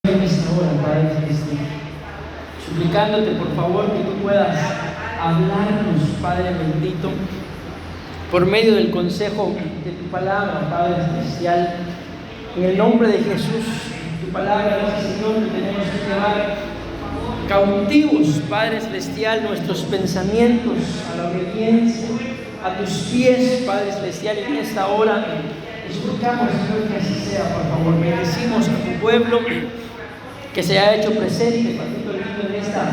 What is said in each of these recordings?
En esta hora, Padre Celestial, suplicándote por favor que tú puedas hablarnos, Padre bendito, por medio del consejo de tu palabra, Padre Celestial, en el nombre de Jesús. Tu palabra dice, Señor, que tenemos que llevar cautivos, Padre Celestial, nuestros pensamientos a la obediencia, a tus pies, Padre Celestial, en esta hora. Te suplicamos, Señor, que así sea, por favor. Bendecimos a tu pueblo que se ha hecho presente, Padre lindo, en esta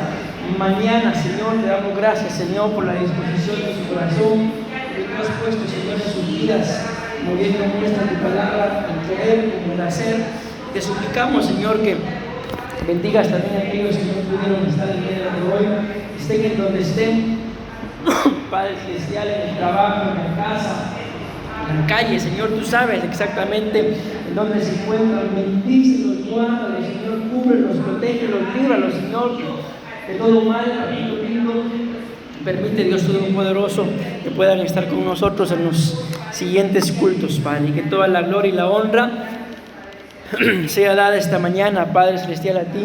mañana, Señor. Te damos gracias, Señor, por la disposición de su corazón, que tú has puesto, Señor, en sus vidas, moviendo muestra tu palabra, en querer como en hacer. Te suplicamos, Señor, que bendigas también a aquellos que no pudieron estar el día de hoy, estén en donde estén, Padre Celestial, en el trabajo, en la casa, en la calle. Señor, tú sabes exactamente en dónde se encuentran. Bendícelos, guárdalos, Señor, cúbrelos, protégelos, líbralos, Señor, de todo mal. Papito lindo, permite, Dios Todopoderoso, que puedan estar con nosotros en los siguientes cultos, Padre, y que toda la gloria y la honra sea dada esta mañana, Padre Celestial, a ti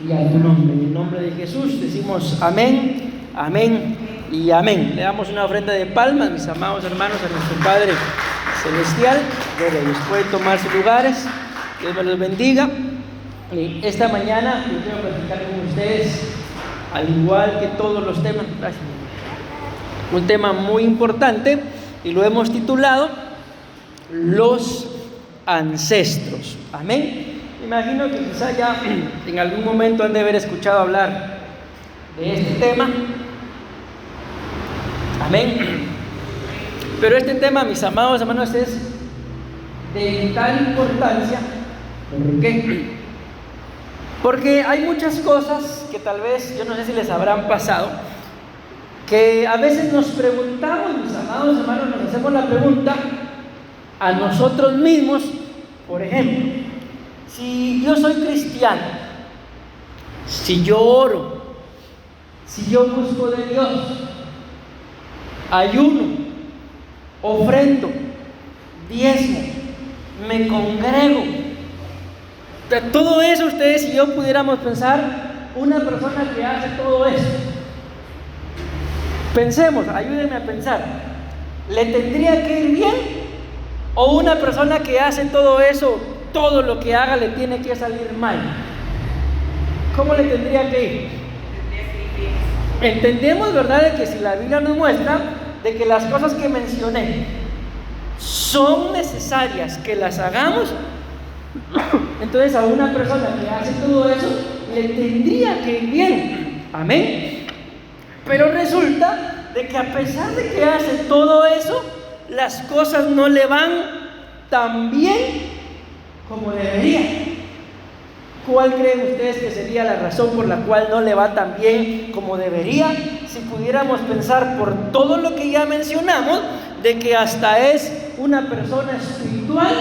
y a tu nombre. En el nombre de Jesús decimos amén, amén y amén. Le damos una ofrenda de palmas, mis amados hermanos, a nuestro Padre Celestial. Ellos pueden tomar sus lugares. Dios me los bendiga. Y esta mañana yo quiero platicar con ustedes, al igual que todos los temas, un tema muy importante, y lo hemos titulado Los ancestros. Amén. Imagino que quizá ya en algún momento han de haber escuchado hablar de este tema. Amén. Pero este tema, mis amados hermanos, es de tal importancia. ¿Por qué? Porque hay muchas cosas que tal vez, yo no sé si les habrán pasado, que a veces nos preguntamos, mis amados hermanos, nos hacemos la pregunta a nosotros mismos. Por ejemplo, si yo soy cristiano, si yo oro, si yo busco de Dios, ayuno, ofrendo, diezmo, me congrego, de todo eso, ustedes y yo pudiéramos pensar, una persona que hace todo eso, pensemos, ayúdenme a pensar, ¿le tendría que ir bien? ¿O una persona que hace todo eso, todo lo que haga le tiene que salir mal? ¿Cómo le tendría que ir? Entendemos, ¿verdad?, de que si la Biblia nos muestra de que las cosas que mencioné son necesarias que las hagamos, entonces a una persona que hace todo eso le tendría que ir bien. Amén. Pero resulta de que a pesar de que hace todo eso, las cosas no le van tan bien como deberían. ¿Cuál creen ustedes que sería la razón por la cual no le va tan bien como debería? Si pudiéramos pensar por todo lo que ya mencionamos, de que hasta es una persona espiritual,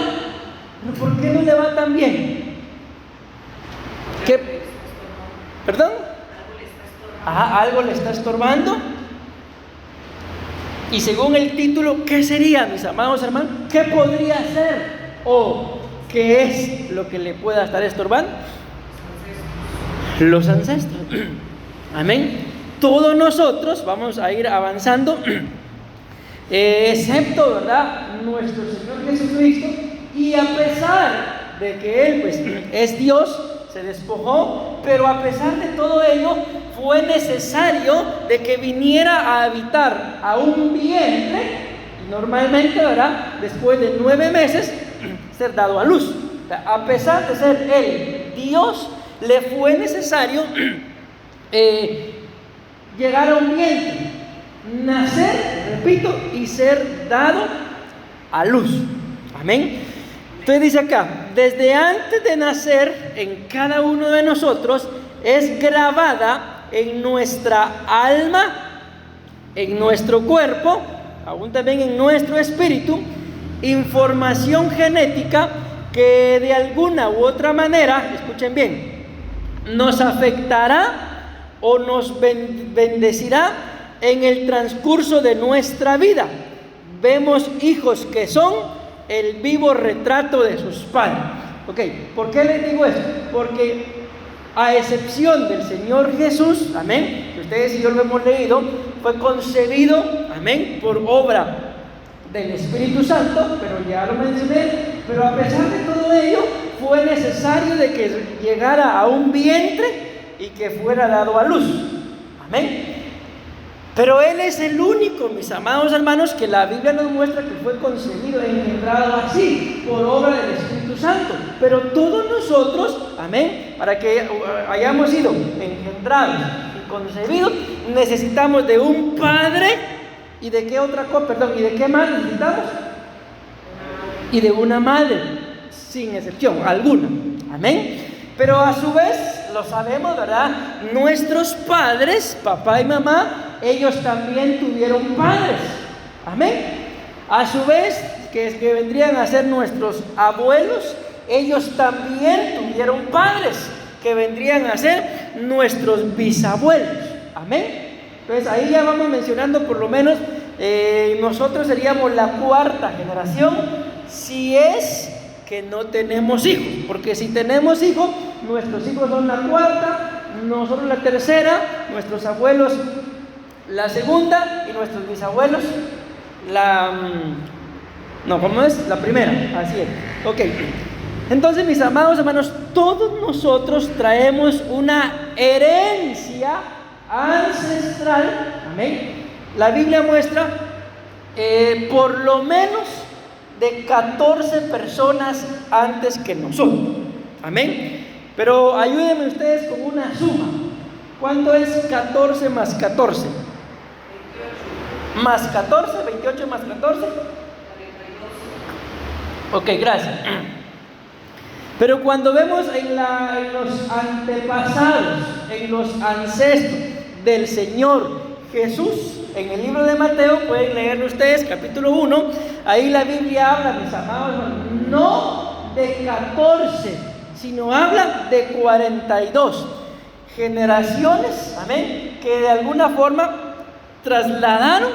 ¿por qué no le va tan bien? ¿Qué? ¿Perdón? Algo le está estorbando. Y según el título, ¿qué sería, mis amados hermanos? ¿Qué podría ser? ¿O qué es lo que le pueda estar estorbando? Los ancestros. Amén. Todos nosotros vamos a ir avanzando, excepto, ¿verdad?, nuestro Señor Jesucristo. Y a pesar de que Él, pues, es Dios, se despojó, pero a pesar de todo ello, fue necesario de que viniera a habitar a un vientre, y normalmente, ¿verdad?, después de 9 meses, ser dado a luz. O sea, a pesar de ser Él Dios, le fue necesario llegar a un vientre, nacer, repito, y ser dado a luz. Amén. Entonces dice acá, desde antes de nacer en cada uno de nosotros es grabada en nuestra alma, en nuestro cuerpo, aún también en nuestro espíritu, información genética que de alguna u otra manera, escuchen bien, nos afectará o nos bendecirá en el transcurso de nuestra vida. Vemos hijos que son el vivo retrato de sus padres. Ok, ¿por qué les digo esto? Porque a excepción del Señor Jesús, amén, que ustedes y yo lo hemos leído, fue concebido, amén, por obra del Espíritu Santo, pero ya lo mencioné, pero a pesar de todo ello, fue necesario de que llegara a un vientre y que fuera dado a luz, amén. Pero Él es el único, mis amados hermanos, que la Biblia nos muestra que fue concebido e engendrado así, por obra del Espíritu Santo. Pero todos nosotros, amén, para que hayamos sido engendrados y concebidos, necesitamos de un Padre. ¿Y de qué otra cosa? Perdón, ¿y de qué más necesitamos? Y de una madre, sin excepción alguna, amén. Pero a su vez, lo sabemos, ¿verdad? Nuestros padres, papá y mamá, ellos también tuvieron padres, amén. A su vez, que vendrían a ser nuestros abuelos, ellos también tuvieron padres, que vendrían a ser nuestros bisabuelos, amén. Entonces ahí ya vamos mencionando por lo menos, nosotros seríamos la cuarta generación, si es que no tenemos hijos, porque si tenemos hijos, nuestros hijos son la cuarta, nosotros la tercera, nuestros abuelos la segunda y nuestros bisabuelos la primera, así es. Ok, entonces mis amados hermanos, todos nosotros traemos una herencia ancestral, amén. La Biblia muestra por lo menos de 14 personas antes que nosotros, amén. Pero ayúdenme ustedes con una suma. ¿Cuánto es 14 más 14? Más 14, 28 más 14. Ok, gracias. Pero cuando vemos en los antepasados, en los ancestros del Señor Jesús, en el libro de Mateo, pueden leerlo ustedes, capítulo 1, ahí la Biblia habla, mis amados hermanos, no de 14, sino habla de 42 generaciones, amén, que de alguna forma trasladaron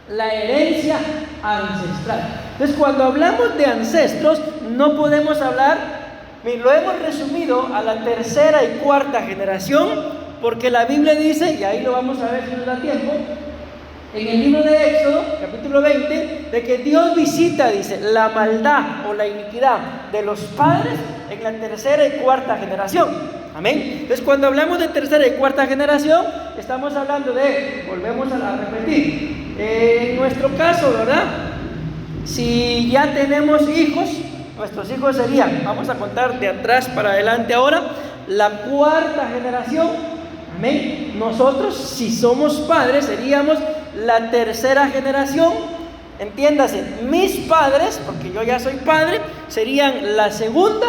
la herencia ancestral. Entonces, cuando hablamos de ancestros, no podemos hablar, lo hemos resumido a la tercera y cuarta generación, porque la Biblia dice, y ahí lo vamos a ver si nos da tiempo, en el libro de Éxodo, capítulo 20, de que Dios visita, dice, la maldad o la iniquidad de los padres en la tercera y cuarta generación. Amén. Entonces, cuando hablamos de tercera y cuarta generación, estamos hablando de, volvemos a repetir, en nuestro caso, ¿verdad? Si ya tenemos hijos, nuestros hijos serían, vamos a contar de atrás para adelante ahora, la cuarta generación. Amén. Nosotros, si somos padres, seríamos la tercera generación. Entiéndase, mis padres, porque yo ya soy padre, serían la segunda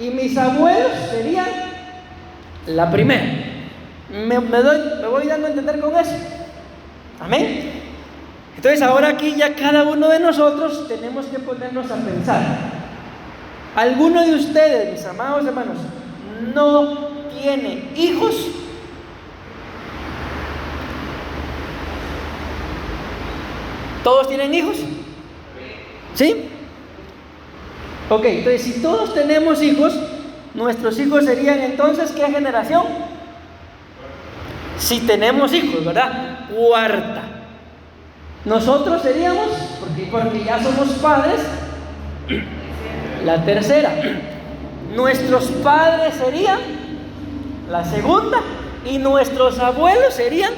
y mis abuelos serían la primera. Me voy dando a entender con eso. Amén. Entonces ahora aquí ya cada uno de nosotros tenemos que ponernos a pensar. ¿Alguno de ustedes, mis amados hermanos, no tiene hijos? ¿Todos tienen hijos? ¿Sí? Ok, entonces si todos tenemos hijos, nuestros hijos serían entonces, ¿qué generación? Si tenemos hijos, ¿verdad? Cuarta. Nosotros seríamos, porque ya somos padres, la tercera. Nuestros padres serían la segunda y nuestros abuelos serían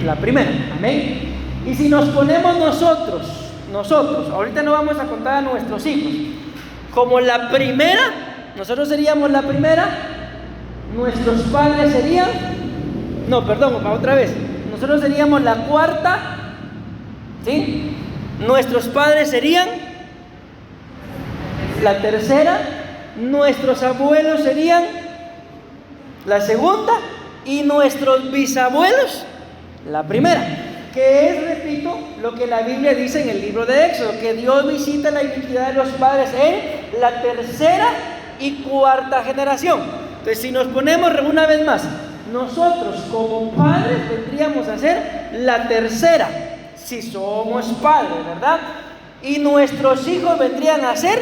la primera. Amén. Y si nos ponemos nosotros, ahorita no vamos a contar a nuestros hijos, como la primera, nosotros seríamos la primera, nuestros padres serían, otra vez, nosotros seríamos la cuarta, ¿sí? Nuestros padres serían la tercera, nuestros abuelos serían la segunda y nuestros bisabuelos la primera. Que es, repito, lo que la Biblia dice en el libro de Éxodo, que Dios visita la iniquidad de los padres en la tercera y cuarta generación. Entonces, si nos ponemos una vez más, nosotros como padres vendríamos a ser la tercera, si somos padres, ¿verdad? Y nuestros hijos vendrían a ser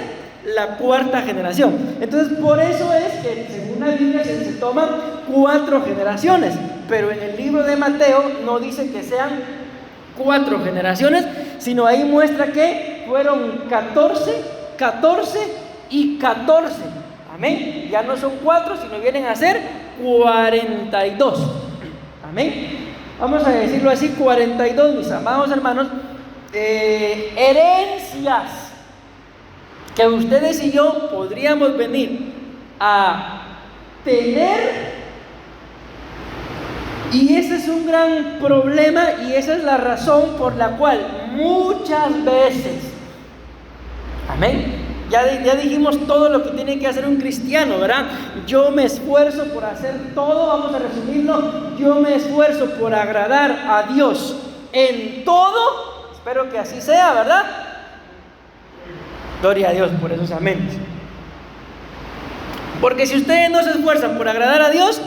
la cuarta generación. Entonces, por eso es que según la Biblia se toman 4 generaciones, pero en el libro de Mateo no dice que sean 4 generaciones, sino ahí muestra que fueron 14, 14 y 14. Amén. Ya no son 4, sino vienen a ser 42. Amén. Vamos a decirlo así, 42, mis amados hermanos, herencias que ustedes y yo podríamos venir a tener, y ese es un gran problema, y esa es la razón por la cual muchas veces, amén, ya dijimos todo lo que tiene que hacer un cristiano, ¿verdad? Yo me esfuerzo por hacer todo, vamos a resumirlo, yo me esfuerzo por agradar a Dios en todo, espero que así sea, ¿verdad? Gloria a Dios por esos amén. Porque si ustedes no se esfuerzan por agradar a Dios,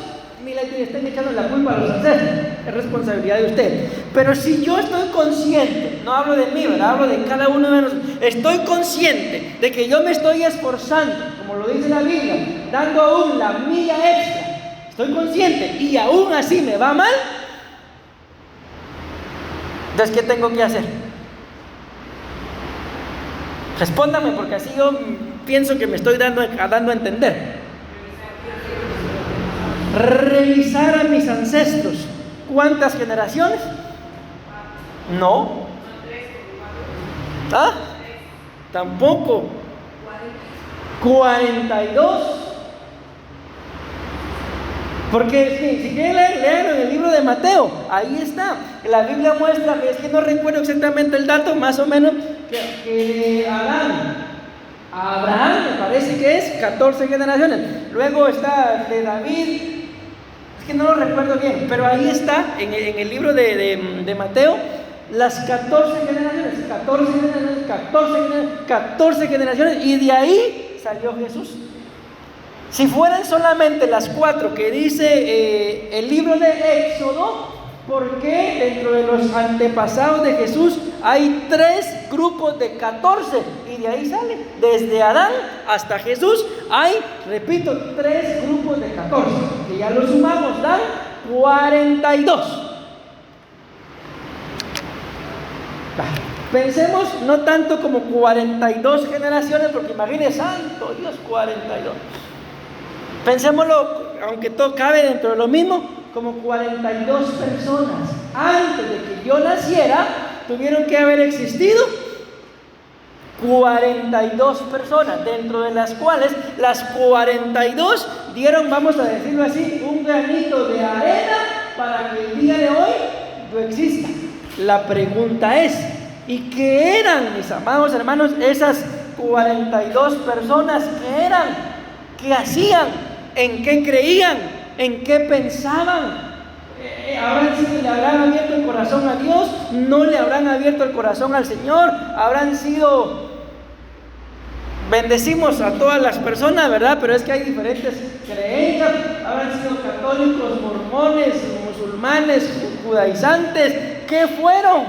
ni le estén echando la culpa a los ancestros, es responsabilidad de usted. Pero si yo estoy consciente, no hablo de mí, ¿verdad? Hablo de cada uno de nosotros, estoy consciente de que yo me estoy esforzando, como lo dice la Biblia, dando aún la milla extra, estoy consciente y aún así me va mal, entonces ¿qué tengo que hacer? Respóndame, porque así yo pienso que me estoy dando a entender. Revisar a mis ancestros. ¿Cuántas generaciones? No. ¿Ah? Tampoco. 42. Porque si quieren leer en el libro de Mateo, ahí está. La Biblia muestra, es que no recuerdo exactamente el dato, más o menos, que Abraham me parece que es 14 generaciones. Luego está de David, es que no lo recuerdo bien, pero ahí está en el libro de Mateo, las 14 generaciones, 14 generaciones, 14 generaciones, 14 generaciones, y de ahí salió Jesús. Si fueran solamente las 4 que dice el libro de Éxodo, ¿por qué dentro de los antepasados de Jesús hay 3 grupos de 14? Y de ahí sale, desde Adán hasta Jesús hay, repito, 3 grupos de 14, que ya los sumamos, dan 42. Pensemos no tanto como 42 generaciones, porque imagínense, santo Dios, 42. Pensémoslo, aunque todo cabe dentro de lo mismo, como 42 personas. Antes de que yo naciera, tuvieron que haber existido 42 personas, dentro de las cuales las 42 dieron, vamos a decirlo así, un granito de arena para que el día de hoy yo exista. La pregunta es, ¿y qué eran, mis amados hermanos, esas 42 personas? ¿Qué eran? ¿Qué hacían? ¿En qué creían? ¿En qué pensaban? ¿Le habrán abierto el corazón a Dios? ¿No le habrán abierto el corazón al Señor? ¿Habrán sido... Bendecimos a todas las personas, ¿verdad? Pero es que hay diferentes creencias. ¿Habrán sido católicos, mormones, musulmanes, judaizantes? ¿Qué fueron?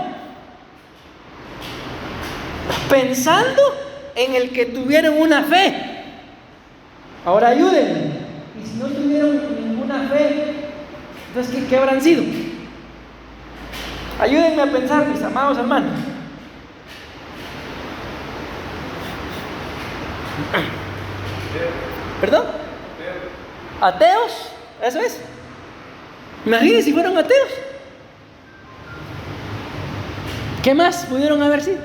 Pensando en el que tuvieron una fe. Ahora ayúdenme. Y si no tuvieron ninguna fe, entonces ¿qué habrán sido? Ayúdenme a pensar, mis amados hermanos. ¿Perdón? ¿Ateos? ¿Eso es? Imagínense si fueron ateos. ¿Qué más pudieron haber sido?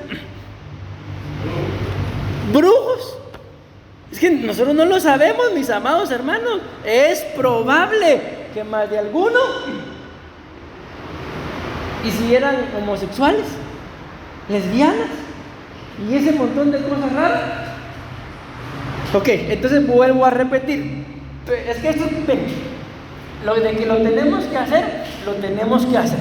¿Brujos? Es que nosotros no lo sabemos, mis amados hermanos. Es probable que más de alguno. ¿Y si eran homosexuales? ¿Lesbianas? ¿Y ese montón de cosas raras? Ok, entonces vuelvo a repetir. Es que esto, lo de que lo tenemos que hacer, lo tenemos que hacer.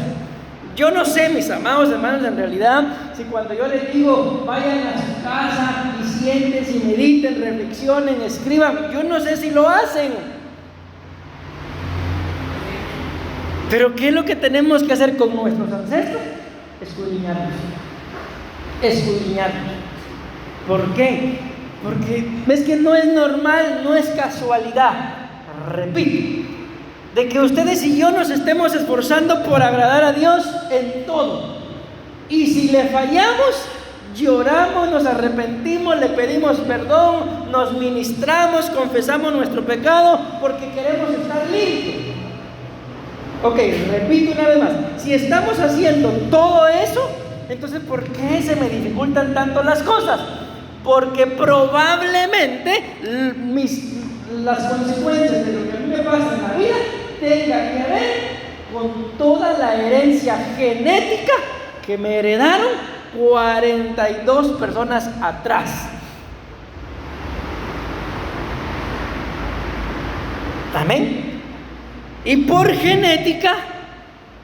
Yo no sé, mis amados hermanos, en realidad, si cuando yo les digo, vayan a su casa y siéntense y mediten, reflexionen, escriban, yo no sé si lo hacen. Pero ¿qué es lo que tenemos que hacer con nuestros ancestros? Escudriñarlos. Escudriñarlos. ¿Por qué? Porque ves que no es normal, no es casualidad, repito, de que ustedes y yo nos estemos esforzando por agradar a Dios en todo. Y si le fallamos, lloramos, nos arrepentimos, le pedimos perdón, nos ministramos, confesamos nuestro pecado porque queremos estar limpios. Ok, repito una vez más, si estamos haciendo todo eso, entonces ¿por qué se me dificultan tanto las cosas? Porque probablemente las consecuencias de lo que a mí me pasa en la vida tenga que ver con toda la herencia genética que me heredaron 42 personas atrás. Amén. Y por genética,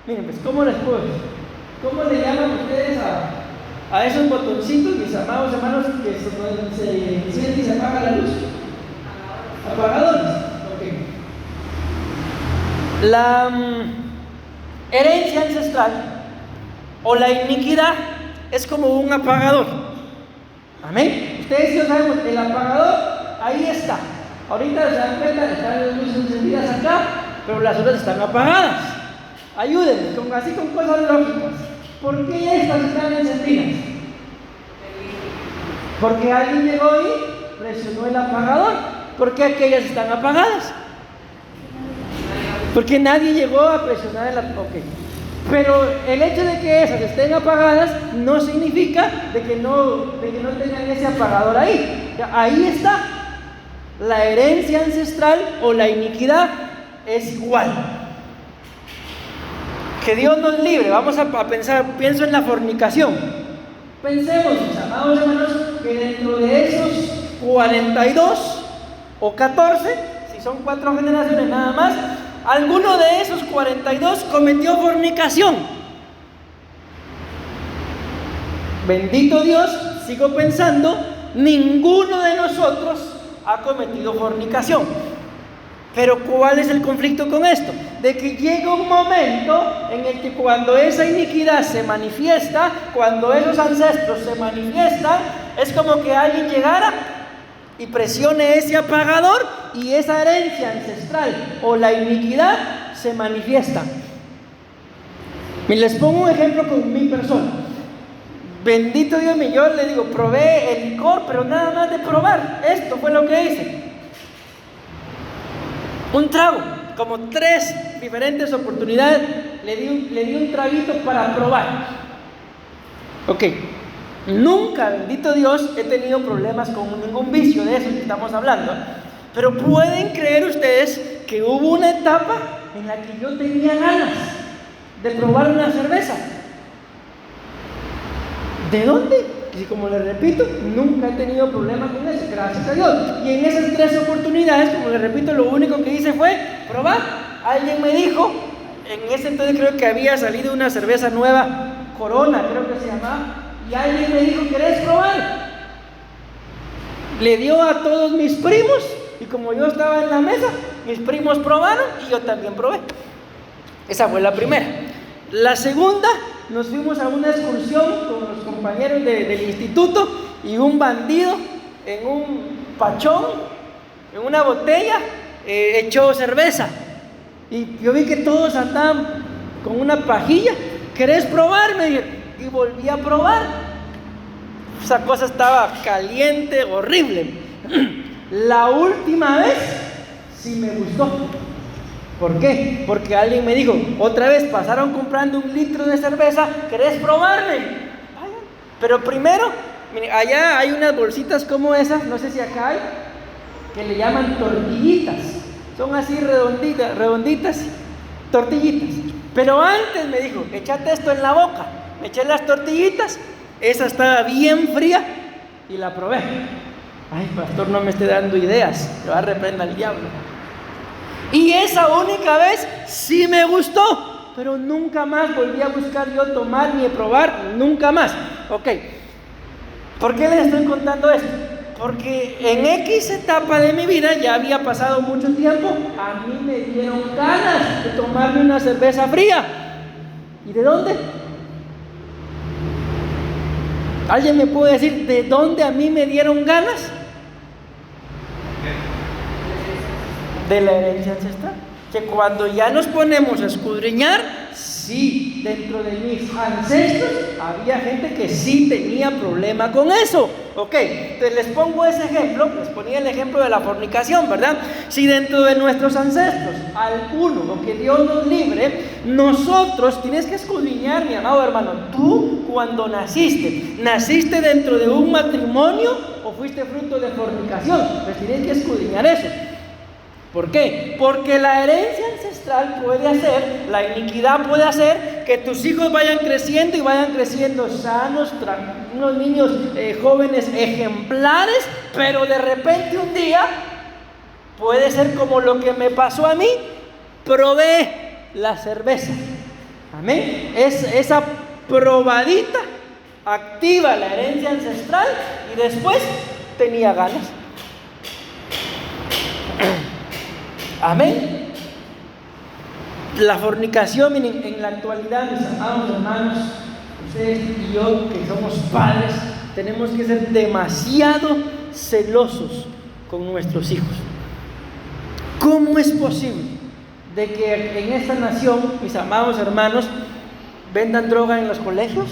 miren, pues, ¿cómo les puedo decir? ¿Cómo le llaman ustedes a esos botoncitos, mis amados hermanos, que se enciende y se apaga la luz? Apagadores. Ok. La herencia ancestral o la iniquidad es como un apagador. Amén. Ustedes ya sabemos, el apagador ahí está. Ahorita se dan cuenta, están las luces encendidas acá, pero las otras están apagadas. Ayúdenme, así con cosas lógicas. ¿Por qué estas están encendidas? Porque alguien llegó y presionó el apagador. ¿Por qué aquellas están apagadas? Porque nadie llegó a presionar el apagador. Okay. Pero el hecho de que esas estén apagadas no significa de que no tengan ese apagador ahí. Ahí está. La herencia ancestral o la iniquidad es igual. Que Dios nos libre. Vamos a pensar, pienso en la fornicación. Pensemos, mis amados hermanos, que dentro de esos 42 o 14, si son 4 generaciones nada más, alguno de esos 42 cometió fornicación. Bendito Dios, sigo pensando, ninguno de nosotros ha cometido fornicación. Pero ¿cuál es el conflicto con esto? De que llega un momento en el que cuando esa iniquidad se manifiesta, cuando esos ancestros se manifiestan, es como que alguien llegara y presione ese apagador y esa herencia ancestral o la iniquidad se manifiesta. Y les pongo un ejemplo con mi persona. Bendito Dios mío, yo le digo, probé el licor, pero nada más de probar, esto fue lo que hice. Un trago, como 3 diferentes oportunidades, le di un traguito para probar. Ok, nunca, bendito Dios, he tenido problemas con ningún vicio de eso que estamos hablando. Pero pueden creer ustedes que hubo una etapa en la que yo tenía ganas de probar una cerveza. ¿De dónde? Y como les repito, nunca he tenido problemas con eso, gracias a Dios. Y en esas 3 oportunidades, como les repito, lo único que hice fue probar. Alguien me dijo, en ese entonces creo que había salido una cerveza nueva, Corona creo que se llamaba, y alguien me dijo, ¿querés probar? Le dio a todos mis primos, y como yo estaba en la mesa, mis primos probaron y yo también probé. Esa fue la primera. La segunda, nos fuimos a una excursión con los compañeros del instituto y un bandido en un pachón, en una botella, echó cerveza. Y yo vi que todos andaban con una pajilla. ¿Querés probar? Me dijeron. Y volví a probar. Esa cosa estaba caliente, horrible. La última vez sí me gustó. ¿Por qué? Porque alguien me dijo, otra vez pasaron comprando 1 litro de cerveza, ¿querés probarme? Vayan. Pero primero, miren, allá hay unas bolsitas como esas, no sé si acá hay, que le llaman tortillitas. Son así redonditas, tortillitas. Pero antes me dijo, échate esto en la boca. Me eché las tortillitas, esa estaba bien fría y la probé. Ay, pastor, no me esté dando ideas, lo arreprenda el diablo. Y esa única vez sí me gustó, pero nunca más volví a buscar yo tomar ni a probar, nunca más. Ok, ¿por qué les estoy contando esto? Porque en X etapa de mi vida, ya había pasado mucho tiempo, a mí me dieron ganas de tomarme una cerveza fría. ¿Y de dónde? ¿Alguien me puede decir de dónde a mí me dieron ganas? de la herencia ancestral. Que cuando ya nos ponemos a escudriñar, sí, dentro de mis ancestros había gente que sí tenía problema con eso. Ok, entonces les pongo ese ejemplo, les ponía el ejemplo de la fornicación, ¿verdad? Si dentro de nuestros ancestros, alguno, o que Dios nos libre, nosotros tienes que escudriñar, mi amado hermano, tú cuando ¿naciste dentro de un matrimonio o fuiste fruto de fornicación? Pues tienes que escudriñar eso. ¿Por qué? Porque la herencia ancestral puede hacer, la iniquidad puede hacer que tus hijos vayan creciendo y vayan creciendo sanos, unos niños jóvenes ejemplares, pero de repente un día puede ser como lo que me pasó a mí, probé la cerveza, amén, esa probadita activa la herencia ancestral y después tenía ganas. Amén. La fornicación, miren, en la actualidad, mis amados hermanos, ustedes y yo que somos padres, tenemos que ser demasiado celosos con nuestros hijos. ¿Cómo es posible de que en esta nación, mis amados hermanos, vendan droga en los colegios,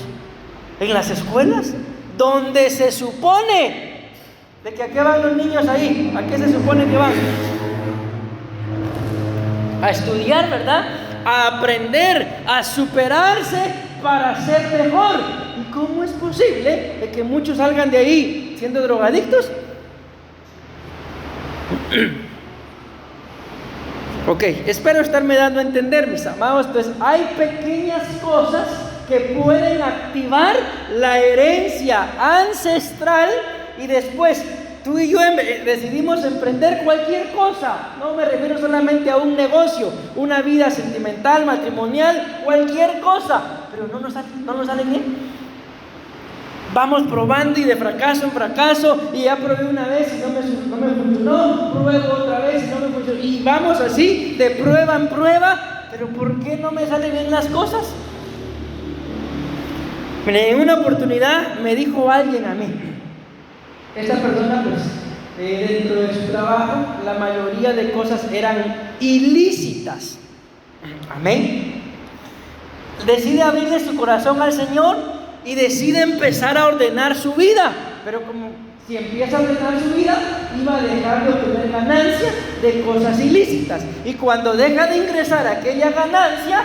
en las escuelas, donde se supone de que a qué van los niños ahí? ¿A qué se supone que van? A estudiar, ¿verdad? A aprender, a superarse para ser mejor. ¿Y cómo es posible de que muchos salgan de ahí siendo drogadictos? Ok, espero estarme dando a entender, mis amados. Pues hay pequeñas cosas que pueden activar la herencia ancestral y después tú y yo decidimos emprender cualquier cosa. No me refiero solamente a un negocio, una vida sentimental, matrimonial, cualquier cosa, pero no nos sale bien. Vamos probando y de fracaso en fracaso, y ya probé una vez y no me funcionó, pruebo otra vez y no me funcionó, y vamos así de prueba en prueba. Pero ¿por qué no me salen bien las cosas? En una oportunidad me dijo alguien a mí, esta persona pues dentro de su trabajo la mayoría de cosas eran ilícitas, amén, decide abrirle su corazón al Señor y decide empezar a ordenar su vida, pero como si empieza a ordenar su vida iba a dejar de obtener ganancias de cosas ilícitas, y cuando deja de ingresar aquella ganancia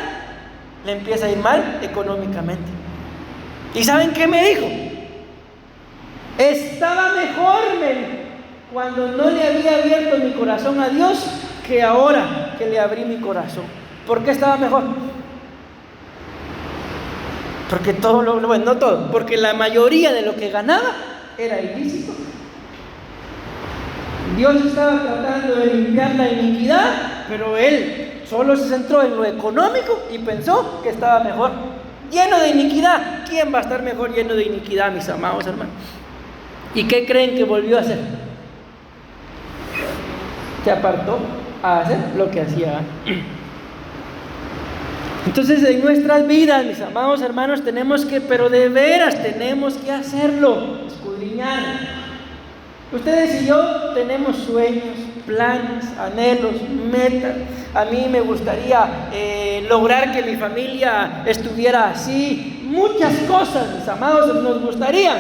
le empieza a ir mal económicamente. ¿Y saben qué me dijo? Estaba mejor cuando no le había abierto mi corazón a Dios que ahora que le abrí mi corazón. ¿Por qué estaba mejor? Porque no todo, porque la mayoría de lo que ganaba era ilícito. Dios estaba tratando de limpiar la iniquidad, pero él solo se centró en lo económico y pensó que estaba mejor. Lleno de iniquidad. ¿Quién va a estar mejor lleno de iniquidad, mis amados hermanos? ¿Y qué creen que volvió a hacer? Se apartó a hacer lo que hacía. Entonces en nuestras vidas, mis amados hermanos, tenemos que, pero de veras tenemos que hacerlo, escudriñar. Ustedes y yo tenemos sueños, planes, anhelos, metas. A mí me gustaría lograr que mi familia estuviera así. Muchas cosas, mis amados, nos gustarían.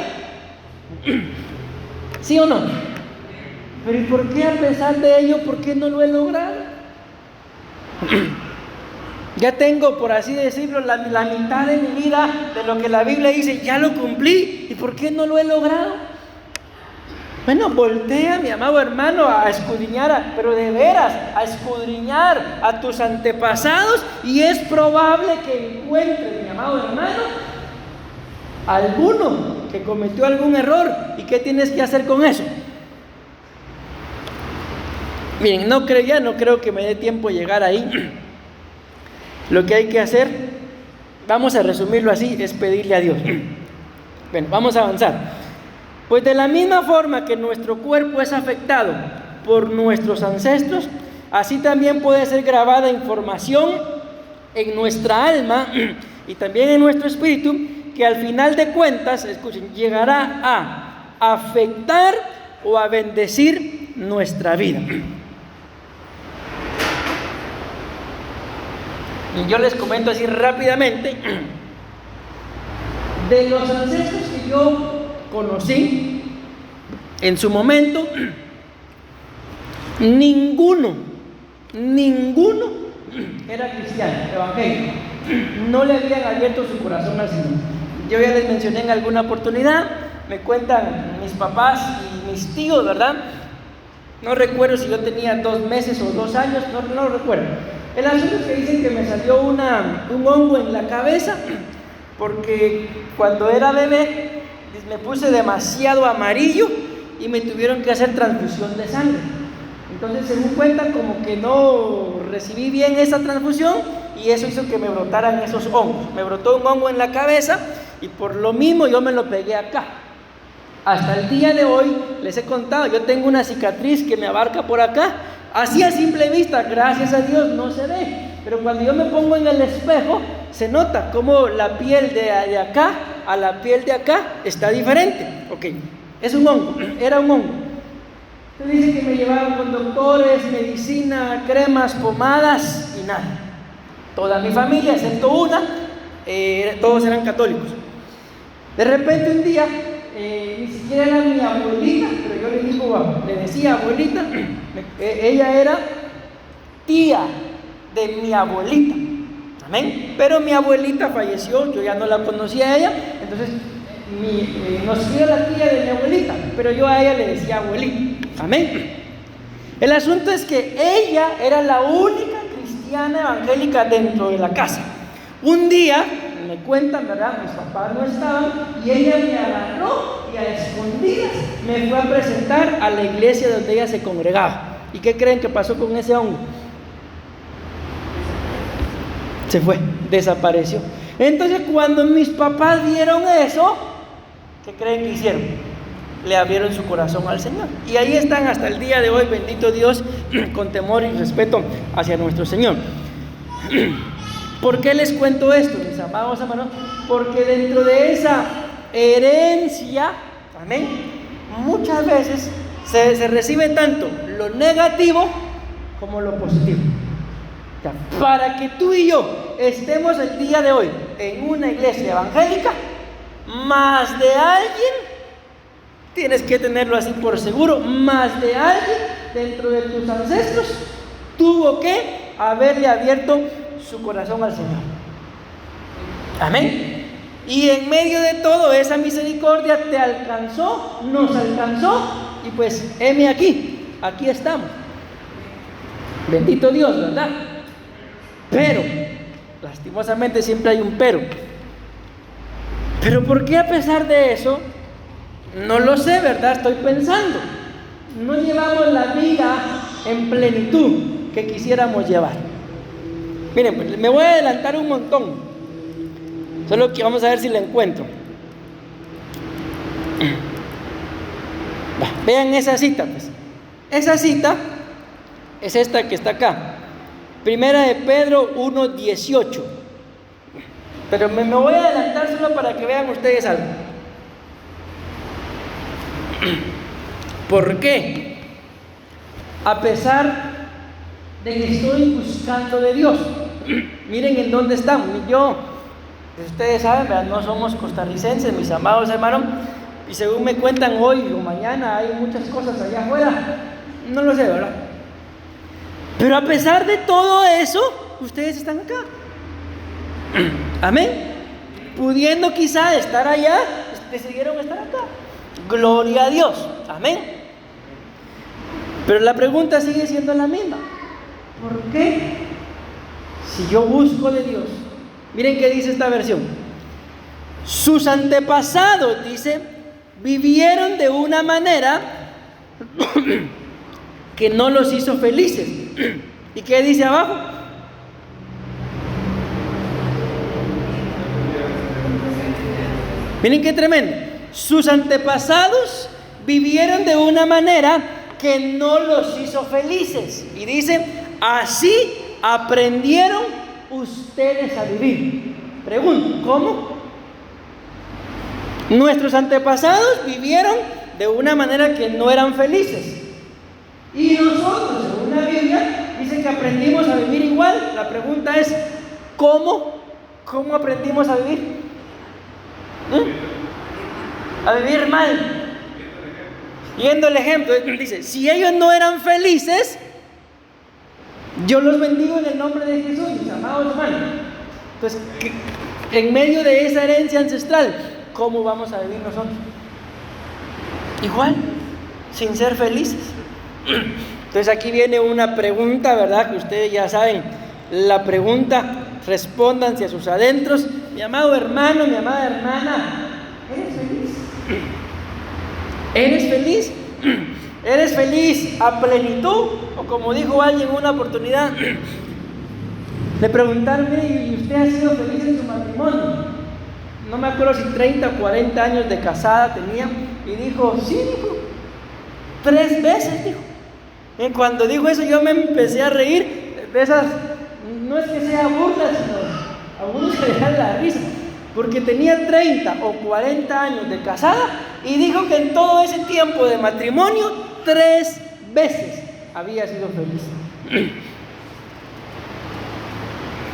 ¿Sí o no? Pero ¿y por qué a pesar de ello, por qué no lo he logrado? Ya tengo, por así decirlo, la mitad de mi vida, de lo que la Biblia dice, ya lo cumplí. ¿Y por qué no lo he logrado? Bueno, voltea, mi amado hermano, a escudriñar, pero de veras, a escudriñar a tus antepasados, y es probable que encuentres, mi amado hermano, alguno que cometió algún error. ¿Y qué tienes que hacer con eso? Miren, no creo que me dé tiempo llegar ahí. Lo que hay que hacer, vamos a resumirlo así, es pedirle a Dios. Bueno, vamos a avanzar. Pues de la misma forma que nuestro cuerpo es afectado por nuestros ancestros, así también puede ser grabada información en nuestra alma y también en nuestro espíritu, que al final de cuentas, escuchen, llegará a afectar o a bendecir nuestra vida. Y yo les comento así rápidamente, de los ancestros que yo conocí en su momento, ninguno era cristiano, evangélico. No le habían abierto su corazón al Señor. Yo ya les mencioné en alguna oportunidad, me cuentan mis papás y mis tíos, ¿verdad? No recuerdo si yo tenía 2 meses o 2 años, no recuerdo. El asunto es que dicen que me salió un hongo en la cabeza, porque cuando era bebé me puse demasiado amarillo y me tuvieron que hacer transfusión de sangre. Entonces, según cuentan, como que no recibí bien esa transfusión y eso hizo que me brotaran esos hongos. Me brotó un hongo en la cabeza y por lo mismo yo me lo pegué acá. Hasta el día de hoy, les he contado, yo tengo una cicatriz que me abarca por acá. Así a simple vista, gracias a Dios, no se ve. Pero cuando yo me pongo en el espejo, se nota cómo la piel de acá a la piel de acá está diferente. Ok, es un hongo, era un hongo. Se dice que me llevaron con doctores, medicina, cremas, pomadas y nada. Toda mi familia, excepto una, todos eran católicos. De repente un día, ni siquiera era mi abuelita, pero yo le decía abuelita, ella era tía de mi abuelita, amén. Pero mi abuelita falleció, yo ya no la conocía a ella, entonces no soy la tía de mi abuelita, pero yo a ella le decía abuelita, amén. El asunto es que ella era la única cristiana evangélica dentro de la casa. Un día, me cuentan, ¿verdad? Mis papás no estaban y ella me agarró y a escondidas me fue a presentar a la iglesia donde ella se congregaba. ¿Y qué creen que pasó con ese hongo? Se fue, desapareció. Entonces, cuando mis papás vieron eso, ¿qué creen que hicieron? Le abrieron su corazón al Señor. Y ahí están hasta el día de hoy, bendito Dios, con temor y respeto hacia nuestro Señor. ¿Por qué les cuento esto, mis amados hermanos? Porque dentro de esa herencia, amén, muchas veces se recibe tanto lo negativo como lo positivo. O sea, para que tú y yo estemos el día de hoy en una iglesia evangélica, más de alguien, tienes que tenerlo así por seguro, más de alguien dentro de tus ancestros tuvo que haberle abierto su corazón al Señor. Amén. Y en medio de todo, esa misericordia te alcanzó, nos alcanzó, y pues heme aquí estamos. Bendito Dios, ¿verdad? Pero, lastimosamente siempre hay un pero. Pero ¿por qué a pesar de eso? No lo sé, ¿verdad? Estoy pensando. No llevamos la vida en plenitud que quisiéramos llevar. Miren, pues, me voy a adelantar un montón. Solo que vamos a ver si la encuentro. Vean esa cita, pues. Esa cita es esta que está acá. Primera de Pedro 1:18. Pero me voy a adelantar solo para que vean ustedes algo. ¿Por qué? A pesar de que estoy buscando de Dios, miren en dónde estamos. Yo, ustedes saben, ¿verdad? No somos costarricenses, mis amados hermanos, y según me cuentan hoy o mañana hay muchas cosas allá afuera, no lo sé, ¿verdad? Pero a pesar de todo eso, ustedes están acá. Amén. Pudiendo quizá estar allá, decidieron estar acá. Gloria a Dios. Amén. Pero la pregunta sigue siendo la misma. ¿Por qué? Si yo busco de Dios. Miren qué dice esta versión. Sus antepasados, dice, vivieron de una manera que no los hizo felices. ¿Y qué dice abajo? Miren qué tremendo. Sus antepasados vivieron de una manera que no los hizo felices. Y dice, así aprendieron ustedes a vivir. Pregunto, ¿cómo? Nuestros antepasados vivieron de una manera que no eran felices. Y nosotros, según la Biblia, dice que aprendimos a vivir igual. La pregunta es, ¿cómo aprendimos a vivir? A vivir mal. Yendo el ejemplo, dice, si ellos no eran felices, yo los bendigo en el nombre de Jesús, mis amados hermanos. Entonces, en medio de esa herencia ancestral, ¿cómo vamos a vivir nosotros? Igual, sin ser felices. Entonces aquí viene una pregunta, ¿verdad? Que ustedes ya saben, la pregunta, respóndanse a sus adentros. Mi amado hermano, mi amada hermana, ¿eres feliz? ¿Eres feliz? ¿Eres feliz a plenitud? O como dijo alguien en una oportunidad, le preguntaron, mire, ¿y usted ha sido feliz en su matrimonio? No me acuerdo si 30 o 40 años de casada tenía. Y dijo, sí, dijo, 3 veces, dijo. Y cuando dijo eso yo me empecé a reír. De esas, no es que sea burla, sino a uno se le da la risa. Porque tenía 30 o 40 años de casada y dijo que en todo ese tiempo de matrimonio 3 veces había sido feliz.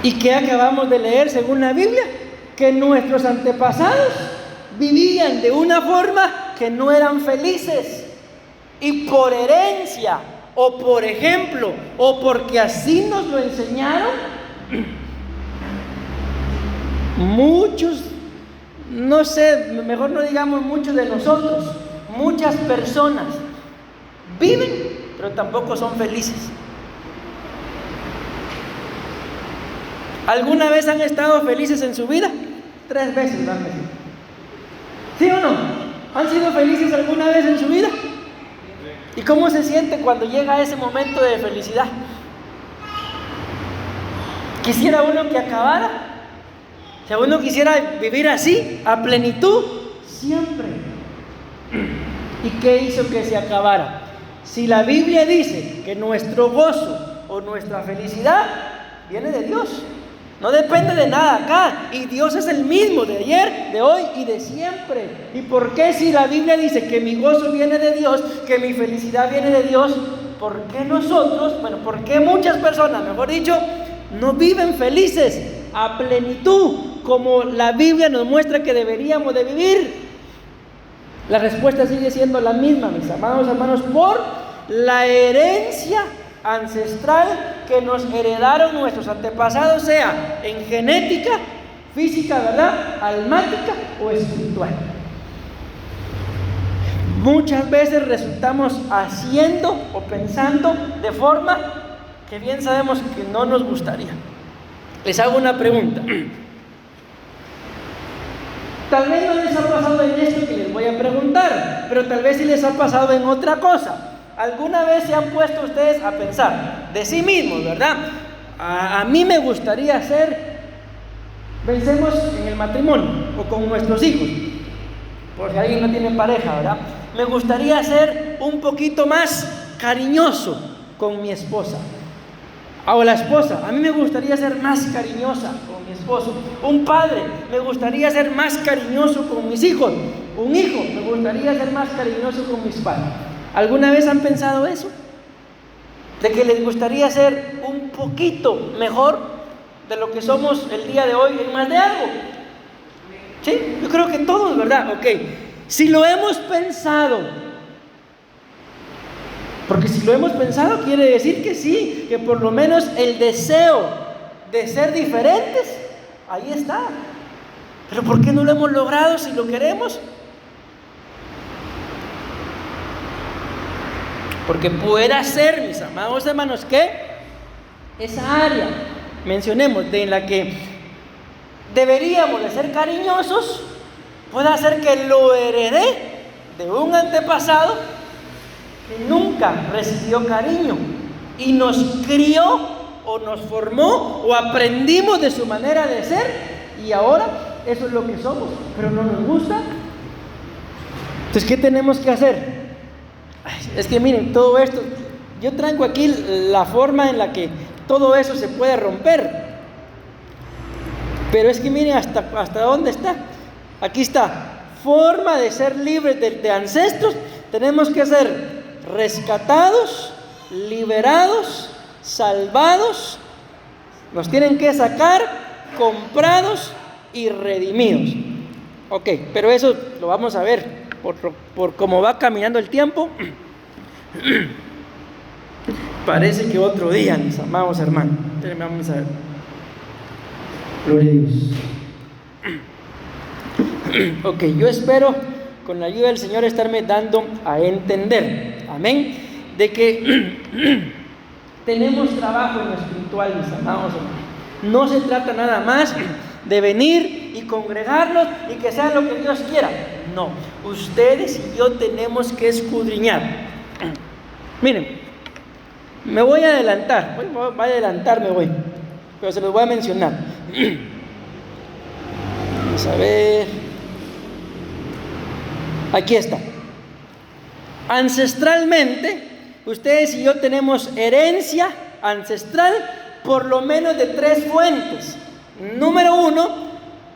¿Y qué acabamos de leer según la Biblia? Que nuestros antepasados vivían de una forma que no eran felices. Y por herencia, o por ejemplo, o porque así nos lo enseñaron, muchos, no sé, mejor no digamos muchos de nosotros, muchas personas viven, pero tampoco son felices. ¿Alguna vez han estado felices en su vida? 3 veces, van a decir. ¿Sí o no? ¿Han sido felices alguna vez en su vida? ¿Y cómo se siente cuando llega ese momento de felicidad? ¿Quisiera uno que acabara? Si uno quisiera vivir así, a plenitud, siempre. ¿Y qué hizo que se acabara? Si la Biblia dice que nuestro gozo o nuestra felicidad viene de Dios, no depende de nada acá, y Dios es el mismo de ayer, de hoy y de siempre. ¿Y por qué si la Biblia dice que mi gozo viene de Dios, que mi felicidad viene de Dios, por qué nosotros, por qué muchas personas, mejor dicho, no viven felices a plenitud como la Biblia nos muestra que deberíamos de vivir? La respuesta sigue siendo la misma, mis amados hermanos, por la herencia ancestral que nos heredaron nuestros antepasados, sea en genética, física, ¿verdad?, almática o espiritual. Muchas veces resultamos haciendo o pensando de forma que bien sabemos que no nos gustaría. Les hago una pregunta. Tal vez no les ha pasado en esto que les voy a preguntar, pero tal vez sí les ha pasado en otra cosa. ¿Alguna vez se han puesto ustedes a pensar de sí mismos, verdad? A mí me gustaría ser, pensemos en el matrimonio o con nuestros hijos, porque alguien no tiene pareja, ¿verdad? Me gustaría ser un poquito más cariñoso con mi esposa. O la esposa, a mí me gustaría ser más cariñosa con mi esposo. Un padre, me gustaría ser más cariñoso con mis hijos. Un hijo, me gustaría ser más cariñoso con mis padres. ¿Alguna vez han pensado eso? De que les gustaría ser un poquito mejor de lo que somos el día de hoy en más de algo. ¿Sí? Yo creo que todos, ¿verdad? Ok. Si lo hemos pensado, porque si lo hemos pensado quiere decir que sí, que por lo menos el deseo de ser diferentes, ahí está. Pero ¿por qué no lo hemos logrado si lo queremos? Porque pueda ser, mis amados hermanos, que esa área, mencionemos, de la que deberíamos de ser cariñosos, pueda ser que lo heredé de un antepasado que nunca recibió cariño y nos crió o nos formó o aprendimos de su manera de ser y ahora eso es lo que somos, pero no nos gusta. Entonces, ¿qué tenemos que hacer? Es que miren, todo esto, yo traigo aquí la forma en la que todo eso se puede romper. Pero es que miren hasta dónde está. Aquí está, forma de ser libres de ancestros. Tenemos que ser rescatados, liberados, salvados. Nos tienen que sacar comprados y redimidos. Ok, pero eso lo vamos a ver por cómo va caminando el tiempo. Parece que otro día, mis amados hermanos. Vamos a ver. Gloria a Dios. Ok, yo espero con la ayuda del Señor estarme dando a entender, amén, de que tenemos trabajo en lo espiritual, mis amados hermanos. No se trata nada más de venir y congregarnos y que sea lo que Dios quiera. No, ustedes y yo tenemos que escudriñar. Miren, me voy a adelantar, pero se los voy a mencionar. Vamos a ver. Aquí está. Ancestralmente, ustedes y yo tenemos herencia ancestral por lo menos de 3 fuentes. Número 1,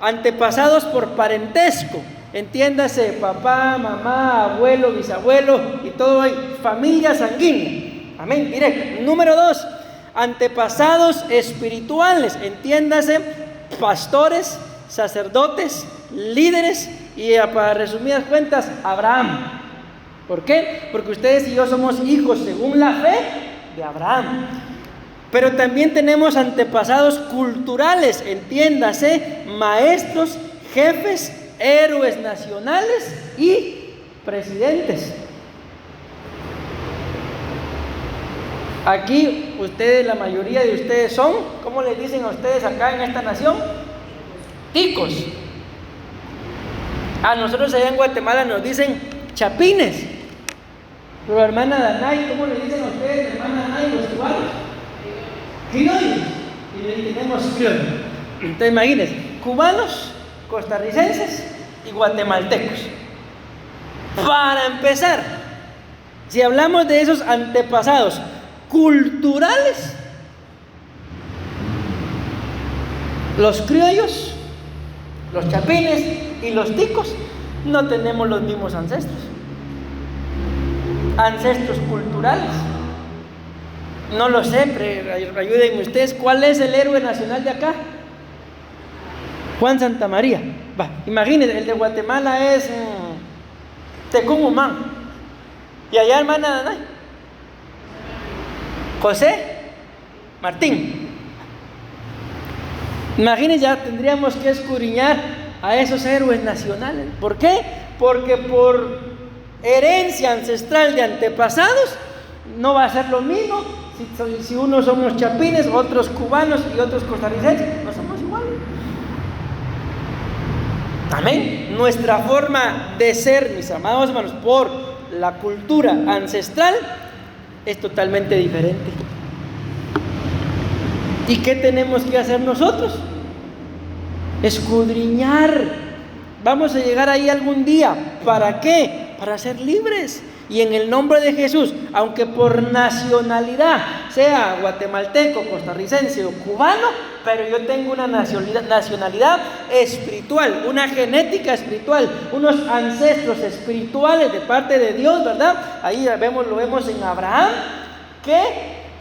antepasados por parentesco. Entiéndase, papá, mamá, abuelo, bisabuelo y todo, familia sanguínea. Amén, directo. Número 2, antepasados espirituales. Entiéndase, pastores, sacerdotes, líderes y, para resumidas cuentas, Abraham. ¿Por qué? Porque ustedes y yo somos hijos según la fe de Abraham. Pero también tenemos antepasados culturales, entiéndase, maestros, jefes, héroes nacionales y presidentes. Aquí ustedes, la mayoría de ustedes son, ¿cómo les dicen a ustedes acá en esta nación? Ticos. A nosotros allá en Guatemala nos dicen chapines. Pero hermana Danay, ¿cómo le dicen a ustedes, hermana Danay, los cubanos? Criollos. Y le tenemos criollos. Entonces imagínense, cubanos, costarricenses y guatemaltecos. Para empezar, si hablamos de esos antepasados culturales, los criollos, los chapines y los ticos no tenemos los mismos ancestros culturales. No lo sé, pero ayúdenme ustedes. ¿Cuál es el héroe nacional de acá? Juan Santamaría. Va, imagínense, el de Guatemala es Tecún Humán. Y allá, hermana Danay, José Martín. Imagínense, ya tendríamos que escudriñar a esos héroes nacionales. ¿Por qué? Porque por herencia ancestral de antepasados no va a ser lo mismo si unos somos chapines, otros cubanos y otros costarricenses. No somos iguales. Amén. Nuestra forma de ser, mis amados hermanos, por la cultura ancestral es totalmente diferente. ¿Y qué tenemos que hacer nosotros? Escudriñar. Vamos a llegar ahí algún día. ¿Para qué? Para ser libres. Y en el nombre de Jesús, aunque por nacionalidad sea guatemalteco, costarricense o cubano, pero yo tengo una nacionalidad espiritual, una genética espiritual, unos ancestros espirituales de parte de Dios, ¿verdad? Ahí lo vemos en Abraham, que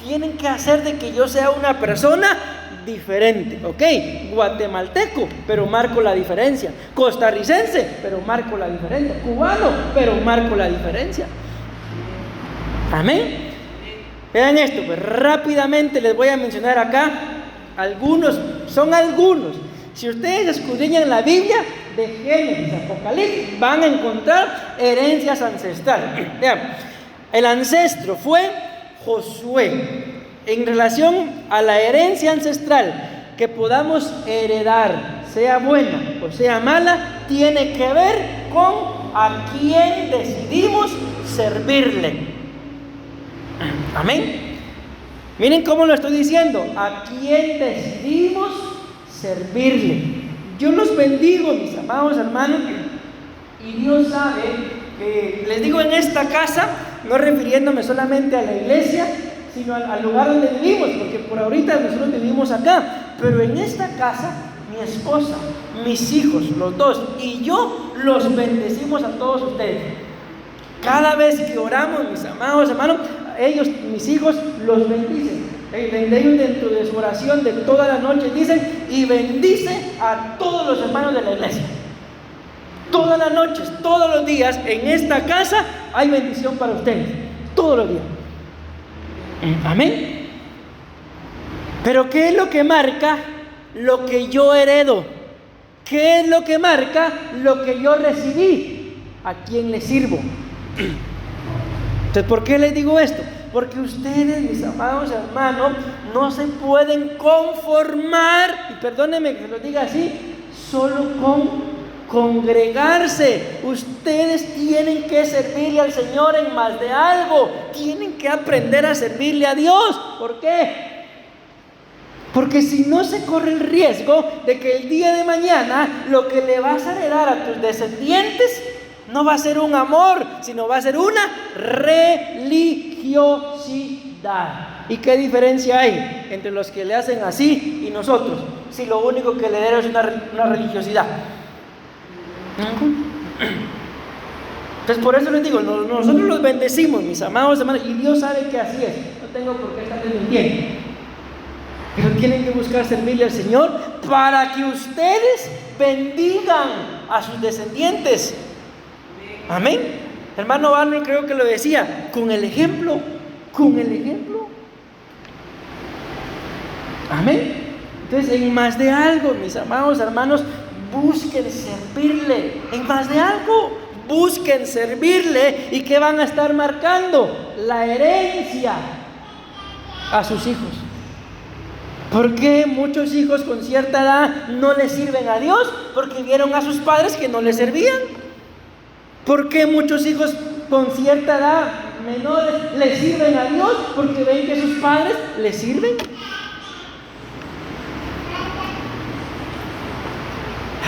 tienen que hacer de que yo sea una persona diferente, ¿ok? Guatemalteco, pero marco la diferencia. Costarricense, pero marco la diferencia. Cubano, pero marco la diferencia. Amén. Vean esto, pues rápidamente les voy a mencionar acá algunos, son algunos. Si ustedes escudriñan la Biblia de Génesis, Apocalipsis, van a encontrar herencias ancestrales. Vean, el ancestro fue Josué. En relación a la herencia ancestral que podamos heredar, sea buena o sea mala, tiene que ver con a quién decidimos servirle. Amén. Miren cómo lo estoy diciendo, a quién decidimos servirle. Yo los bendigo, mis amados hermanos, y Dios sabe que, les digo, en esta casa, no refiriéndome solamente a la iglesia, sino al lugar donde vivimos, porque por ahorita nosotros vivimos acá, pero en esta casa, mi esposa, mis hijos, los dos, y yo los bendecimos a todos ustedes. Cada vez que oramos, mis amados hermanos, ellos, mis hijos, los bendicen. ellos dentro de su oración de toda la noche dicen: y bendice a todos los hermanos de la iglesia. Todas las noches, todos los días, en esta casa hay bendición para ustedes, todos los días. Amén. Pero ¿qué es lo que marca lo que yo heredo? ¿Qué es lo que marca lo que yo recibí? ¿A quién le sirvo? Entonces, ¿por qué les digo esto? Porque ustedes, mis amados hermanos, no se pueden conformar, y perdónenme que se lo diga así, solo con congregarse. Ustedes tienen que servirle al Señor en más de algo. Tienen que aprender a servirle a Dios. ¿Por qué? Porque si no, se corre el riesgo de que el día de mañana lo que le vas a heredar a tus descendientes no va a ser un amor, sino va a ser una religiosidad. ¿Y qué diferencia hay entre los que le hacen así y nosotros? Si lo único que le heredan es una religiosidad. Entonces, por eso les digo, nosotros los bendecimos, mis amados hermanos, y Dios sabe que así es. No tengo por qué estarles mintiendo. Pero tienen que buscar servirle al Señor para que ustedes bendigan a sus descendientes. Amén. Hermano Arnold creo que lo decía, con el ejemplo. Amén. Entonces, en más de algo, mis amados hermanos, busquen servirle. En más de algo, busquen servirle. ¿Y qué van a estar marcando? La herencia a sus hijos. ¿Por qué muchos hijos con cierta edad no le sirven a Dios? Porque vieron a sus padres que no le servían. ¿Por qué muchos hijos con cierta edad menores le sirven a Dios? Porque ven que sus padres le sirven.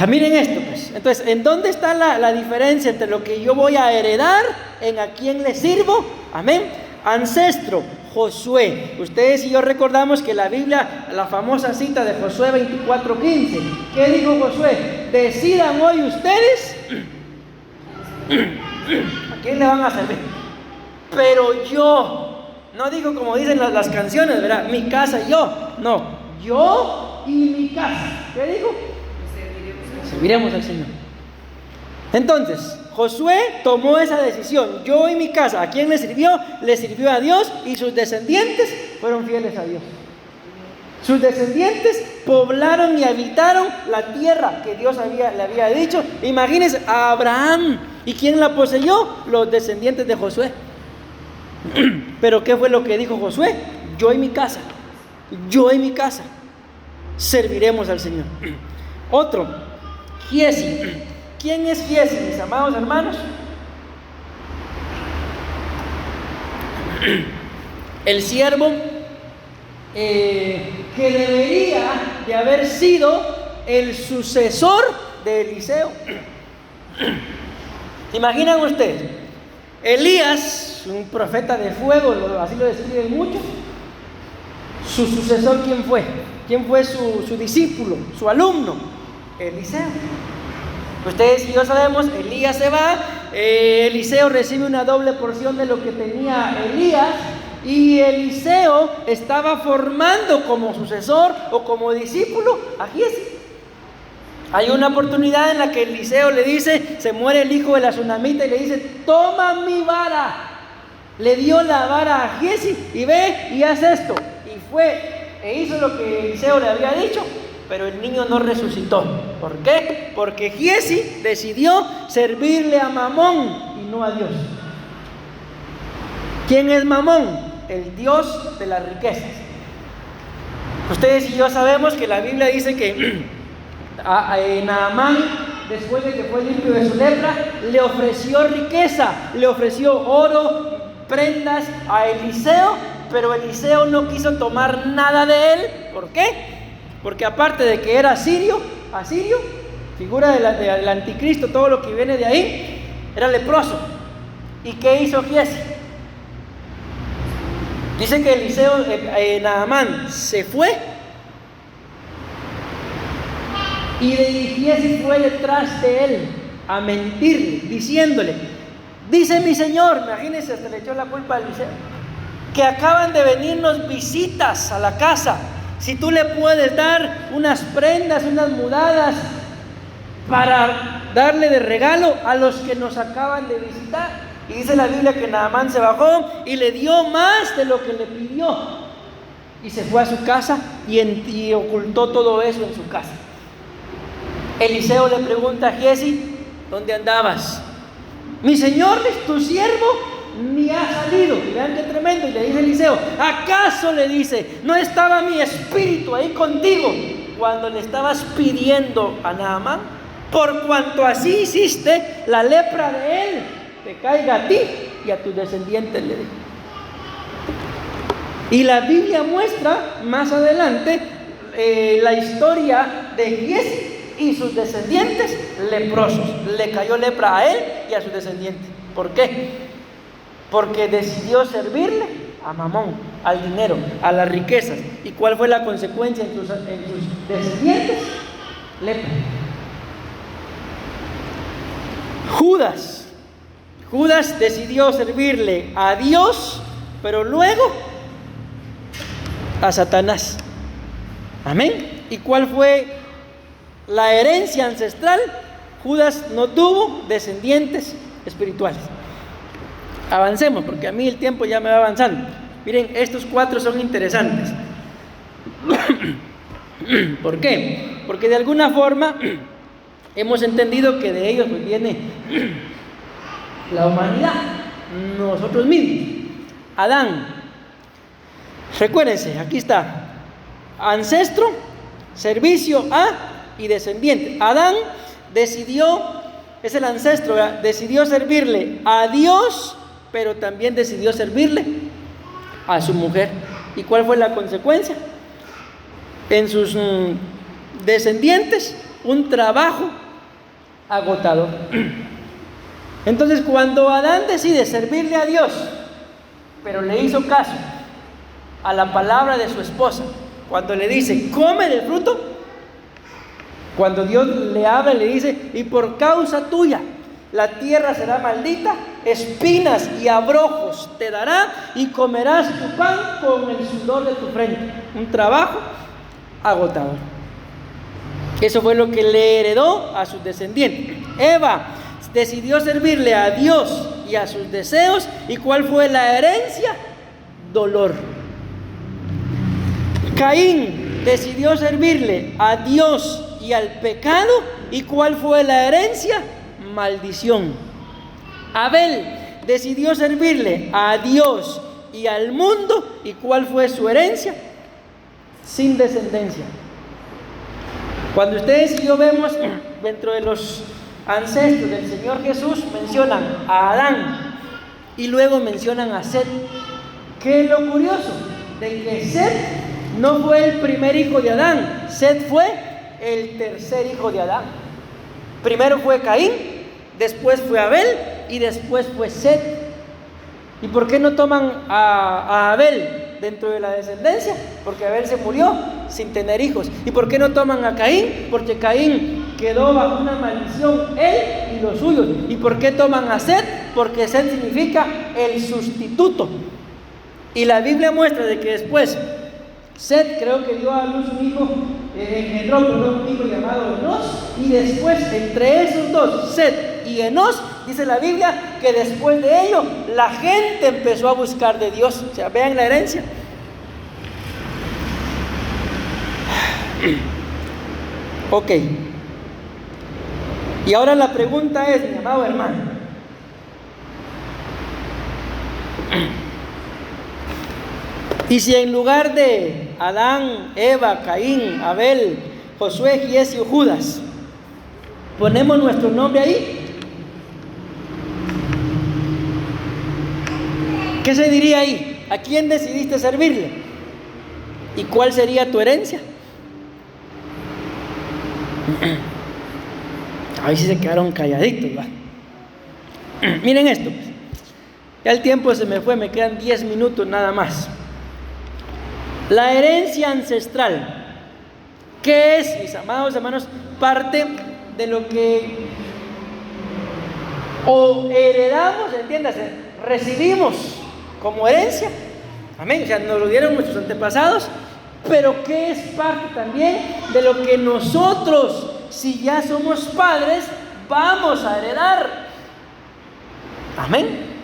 Miren esto, pues. Entonces, ¿en dónde está la diferencia entre lo que yo voy a heredar, en a quién le sirvo? Amén. Ancestro, Josué. Ustedes y yo recordamos que la Biblia, la famosa cita de Josué 24:15. ¿Qué dijo Josué? Decidan hoy ustedes ¿a quién le van a servir? Pero yo, no digo como dicen las canciones, ¿verdad? Mi casa y yo. No, yo y mi casa. ¿Qué dijo? Serviremos al Señor. Entonces, Josué tomó esa decisión. Yo y mi casa, ¿a quién le sirvió? Le sirvió a Dios, y sus descendientes fueron fieles a Dios. Sus descendientes poblaron y habitaron la tierra que Dios le había dicho. Imagínense a Abraham. ¿Y quién la poseyó? Los descendientes de Josué. Pero ¿qué fue lo que dijo Josué? Yo y mi casa serviremos al Señor. Otro, Giesi. ¿Quién es Giesi, mis amados hermanos? El siervo que debería de haber sido el sucesor de Eliseo. ¿Se imaginan ustedes? Elías, un profeta de fuego, así lo describen muchos. Su sucesor, ¿quién fue? ¿Quién fue su discípulo, su alumno? Eliseo. Ustedes y yo sabemos, Elías se va, Eliseo recibe una doble porción de lo que tenía Elías, y Eliseo estaba formando como sucesor o como discípulo a Giesi. Hay una oportunidad en la que Eliseo le dice, se muere el hijo de la tsunamita, y le dice: toma mi vara. Le dio la vara a Giesi y ve y haz esto. Y fue e hizo lo que Eliseo le había dicho, pero el niño no resucitó. ¿Por qué? Porque Giesi decidió servirle a Mamón y no a Dios. ¿Quién es Mamón? El dios de las riquezas. Ustedes y yo sabemos que la Biblia dice que Naamán, después de que fue limpio de su lepra, le ofreció riqueza, le ofreció oro, prendas a Eliseo, pero Eliseo no quiso tomar nada de él. ¿Por qué? Porque aparte de que era asirio, figura del anticristo, todo lo que viene de ahí, era leproso. ¿Y qué hizo Giesi? Dice que Naamán se fue, y Giesi fue detrás de él a mentirle, diciéndole: dice mi señor. Imagínense, hasta le echó la culpa a Eliseo. que acaban de venirnos visitas a la casa. Si tú le puedes dar unas prendas, unas mudadas para darle de regalo a los que nos acaban de visitar. Y dice la Biblia que Naamán se bajó y le dio más de lo que le pidió. Y se fue a su casa y ocultó todo eso en su casa. Eliseo le pregunta a Giezi: ¿dónde andabas? Mi señor, tu siervo ni ha salido. Y vean qué tremendo. Y le dice Eliseo: ¿acaso, le dice, no estaba mi espíritu ahí contigo cuando le estabas pidiendo a Naamán? Por cuanto así hiciste, la lepra de él te caiga a ti y a tus descendientes, le dijo. Y la Biblia muestra más adelante la historia de Giezi y sus descendientes leprosos. Le cayó lepra a él y a sus descendientes. ¿Por qué? Porque decidió servirle a Mamón, al dinero, a las riquezas. ¿Y cuál fue la consecuencia en sus descendientes? Lepra. Judas decidió servirle a Dios, pero luego a Satanás. Amén. ¿Y cuál fue la herencia ancestral? Judas no tuvo descendientes espirituales. Avancemos, porque a mí el tiempo ya me va avanzando. Miren, estos 4 son interesantes. ¿Por qué? Porque de alguna forma hemos entendido que de ellos pues viene la humanidad, nosotros mismos. Adán, recuérdense, aquí está: ancestro, servicio a y descendiente. Adán decidió, es el ancestro, ¿verdad? Decidió servirle a Dios, pero también decidió servirle a su mujer. ¿Y cuál fue la consecuencia? En sus descendientes, un trabajo agotador. Entonces, cuando Adán decide servirle a Dios, pero le hizo caso a la palabra de su esposa, cuando le dice: come del fruto, cuando Dios le habla y le dice: y por causa tuya la tierra será maldita, espinas y abrojos te dará, y comerás tu pan con el sudor de tu frente. Un trabajo agotador. Eso fue lo que le heredó a sus descendientes. Eva decidió servirle a Dios y a sus deseos. ¿Y cuál fue la herencia? Dolor. Caín decidió servirle a Dios y al pecado. ¿Y cuál fue la herencia? Maldición. Abel decidió servirle a Dios y al mundo. ¿Y cuál fue su herencia? Sin descendencia. Cuando ustedes y yo vemos dentro de los ancestros del Señor Jesús, mencionan a Adán y luego mencionan a Set. ¿Qué es lo curioso? De que Set no fue el primer hijo de Adán. Set fue el tercer hijo de Adán. Primero fue Caín, después fue Abel y después fue Set. ¿Y por qué no toman a Abel dentro de la descendencia? Porque Abel se murió sin tener hijos. ¿Y por qué no toman a Caín? Porque Caín quedó bajo una maldición, él y los suyos. ¿Y por qué toman a Set? Porque Set significa el sustituto. Y la Biblia muestra de que después Set creo que dio a luz un hijo, engendró un hijo llamado Enos, y después entre esos dos, Set y Enos, dice la Biblia que después de ello la gente empezó a buscar de Dios. O sea, vean la herencia. Ok. Y ahora la pregunta es, mi amado hermano, y si en lugar de Adán, Eva, Caín, Abel, Josué, Giezi o Judas, ponemos nuestro nombre ahí, ¿qué se diría ahí? ¿A quién decidiste servirle? ¿Y cuál sería tu herencia? Ahí sí se quedaron calladitos, ¿va? Miren esto. Ya el tiempo se me fue, me quedan 10 minutos nada más. La herencia ancestral, ¿qué es, mis amados hermanos? Parte de lo que o heredamos, entiéndase, recibimos como herencia, Amén. O sea, nos lo dieron nuestros antepasados, pero que es parte también de lo que nosotros, si ya somos padres, vamos a heredar. Amén.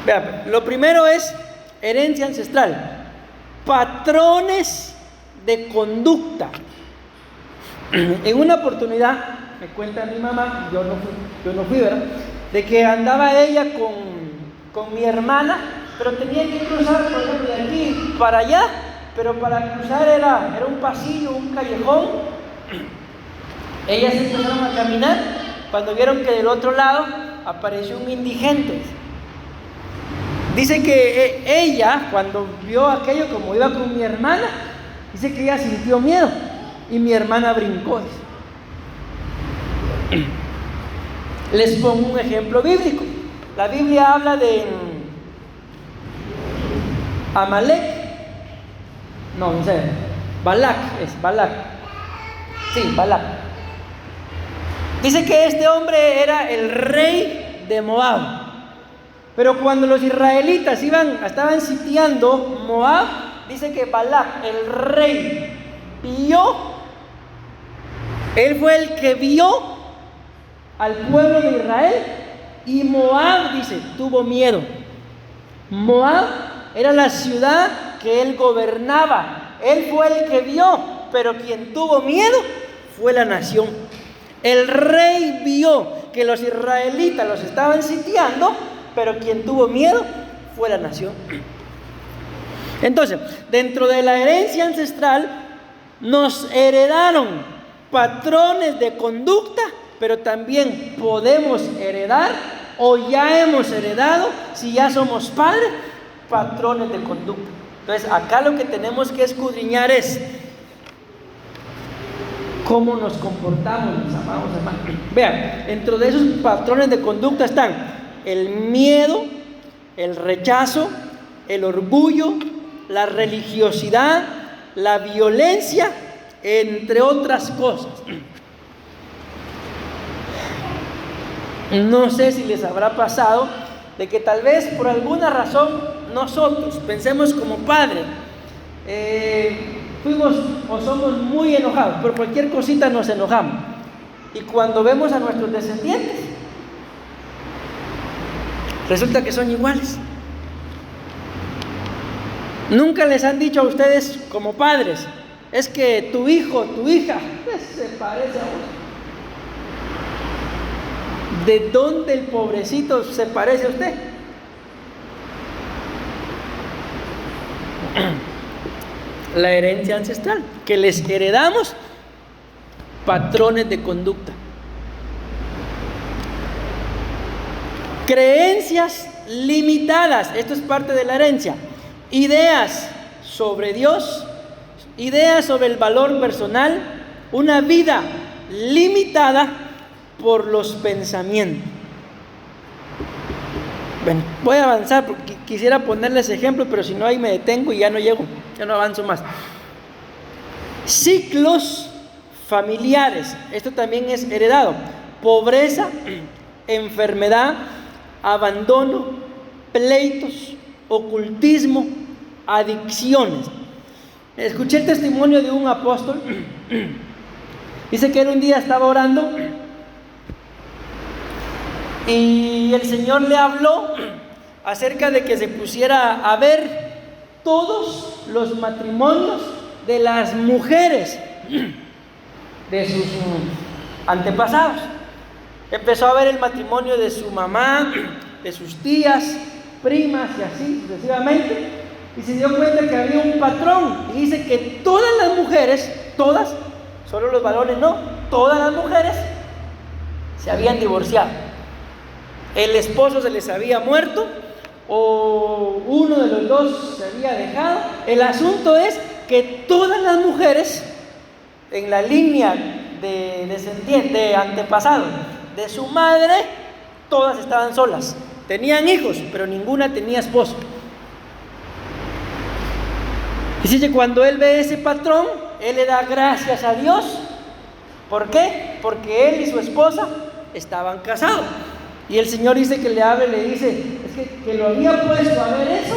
Vean, lo primero es herencia ancestral, patrones de conducta. En una oportunidad, me cuenta mi mamá, yo no fui, ¿verdad? De que andaba ella con mi hermana, pero tenía que cruzar, por ejemplo, de aquí para allá, pero para cruzar era un pasillo, un callejón. Ellas empezaron a caminar cuando vieron que del otro lado apareció un indigente. Dice que ella, cuando vio aquello, como iba con mi hermana, dice que ella sintió miedo y mi hermana brincó. Les pongo un ejemplo bíblico. La Biblia habla de Amalek. No sé. Balac. Sí, Balac. Dice que este hombre era el rey de Moab. Pero cuando los israelitas estaban sitiando Moab, dice que Balac, el rey, él fue el que vio al pueblo de Israel, y Moab, dice, tuvo miedo. Moab era la ciudad que él gobernaba. Él fue el que vio, pero quien tuvo miedo fue la nación. El rey vio que los israelitas los estaban sitiando, pero quien tuvo miedo fue la nación. Entonces, dentro de la herencia ancestral nos heredaron patrones de conducta, pero también podemos heredar, o ya hemos heredado, si ya somos padres, patrones de conducta. Entonces, acá lo que tenemos que escudriñar es cómo nos comportamos, mis amados hermanos. Vean, dentro de esos patrones de conducta están el miedo, el rechazo, el orgullo, la religiosidad, la violencia, entre otras cosas. No sé si les habrá pasado de que tal vez por alguna razón nosotros pensemos como padres, fuimos o somos muy enojados, por cualquier cosita nos enojamos, y cuando vemos a nuestros descendientes resulta que son iguales. Nunca les han dicho a ustedes como padres, es que tu hijo, tu hija se parece a vos. ¿De dónde el pobrecito se parece a usted? La herencia ancestral, que les heredamos patrones de conducta. Creencias limitadas, esto es parte de la herencia. Ideas sobre Dios, ideas sobre el valor personal, una vida limitada por los pensamientos. Bueno, voy a avanzar porque quisiera ponerles ejemplos, pero si no ahí me detengo y ya no llego, ya no avanzo más. Ciclos familiares, esto también es heredado. Pobreza, enfermedad, abandono, pleitos, ocultismo, adicciones. Escuché el testimonio de un apóstol. Dice que él un día estaba orando y el Señor le habló acerca de que se pusiera a ver todos los matrimonios de las mujeres de sus antepasados. Empezó a ver el matrimonio de su mamá, de sus tías, primas y así sucesivamente, y se dio cuenta que había un patrón, y dice que todas las mujeres, todas, solo los varones no, todas las mujeres se habían divorciado. El esposo se les había muerto o uno de los dos se había dejado. El asunto es que todas las mujeres en la línea de descendiente, de antepasado de su madre, todas estaban solas. Tenían hijos, pero ninguna tenía esposo. Y dice que cuando él ve ese patrón, él le da gracias a Dios. ¿Por qué? Porque él y su esposa estaban casados. Y el Señor dice que le habla y le dice, es que lo había puesto a ver eso,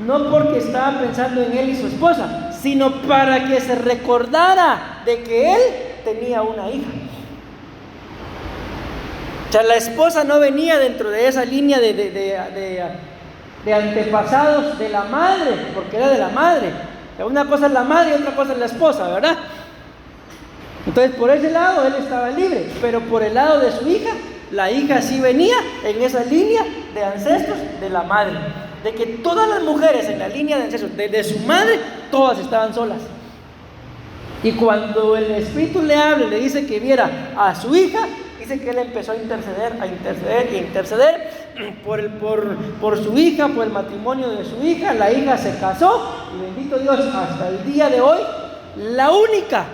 no porque estaba pensando en él y su esposa, sino para que se recordara de que él tenía una hija. O sea, la esposa no venía dentro de esa línea de antepasados de la madre, porque era de la madre. O sea, una cosa es la madre y otra cosa es la esposa, ¿verdad? Entonces, por ese lado él estaba libre, pero por el lado de su hija, la hija sí venía en esa línea de ancestros de la madre. De que todas las mujeres en la línea de ancestros de su madre, todas estaban solas. Y cuando el Espíritu le habla y le dice que viera a su hija, dice que él empezó a interceder por su hija, por el matrimonio de su hija. La hija se casó y bendito Dios, hasta el día de hoy, la única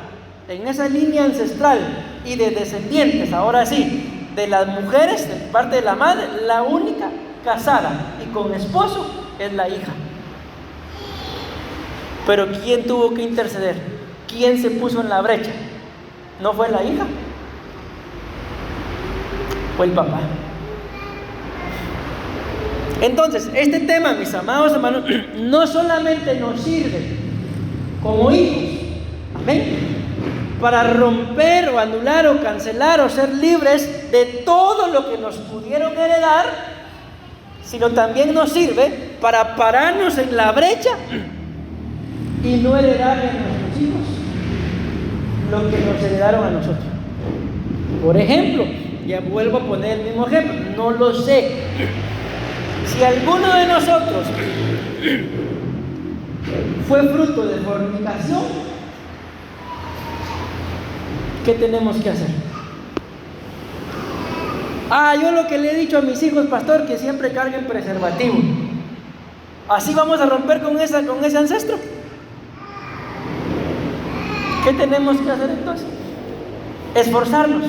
en esa línea ancestral y de descendientes, ahora sí, de las mujeres, de parte de la madre, la única casada y con esposo es la hija. Pero ¿quién tuvo que interceder? ¿Quién se puso en la brecha? ¿No fue la hija? Fue el papá. Entonces, este tema, mis amados hermanos, no solamente nos sirve como hijos, amén, para romper o anular o cancelar o ser libres de todo lo que nos pudieron heredar, sino también nos sirve para pararnos en la brecha y no heredarle a nuestros hijos lo que nos heredaron a nosotros. Por ejemplo, ya vuelvo a poner el mismo ejemplo, no lo sé. Si alguno de nosotros fue fruto de fornicación, ¿qué tenemos que hacer? Yo lo que le he dicho a mis hijos, pastor, que siempre carguen preservativo. ¿Así vamos a romper con ese ancestro? ¿Qué tenemos que hacer entonces? Esforzarnos.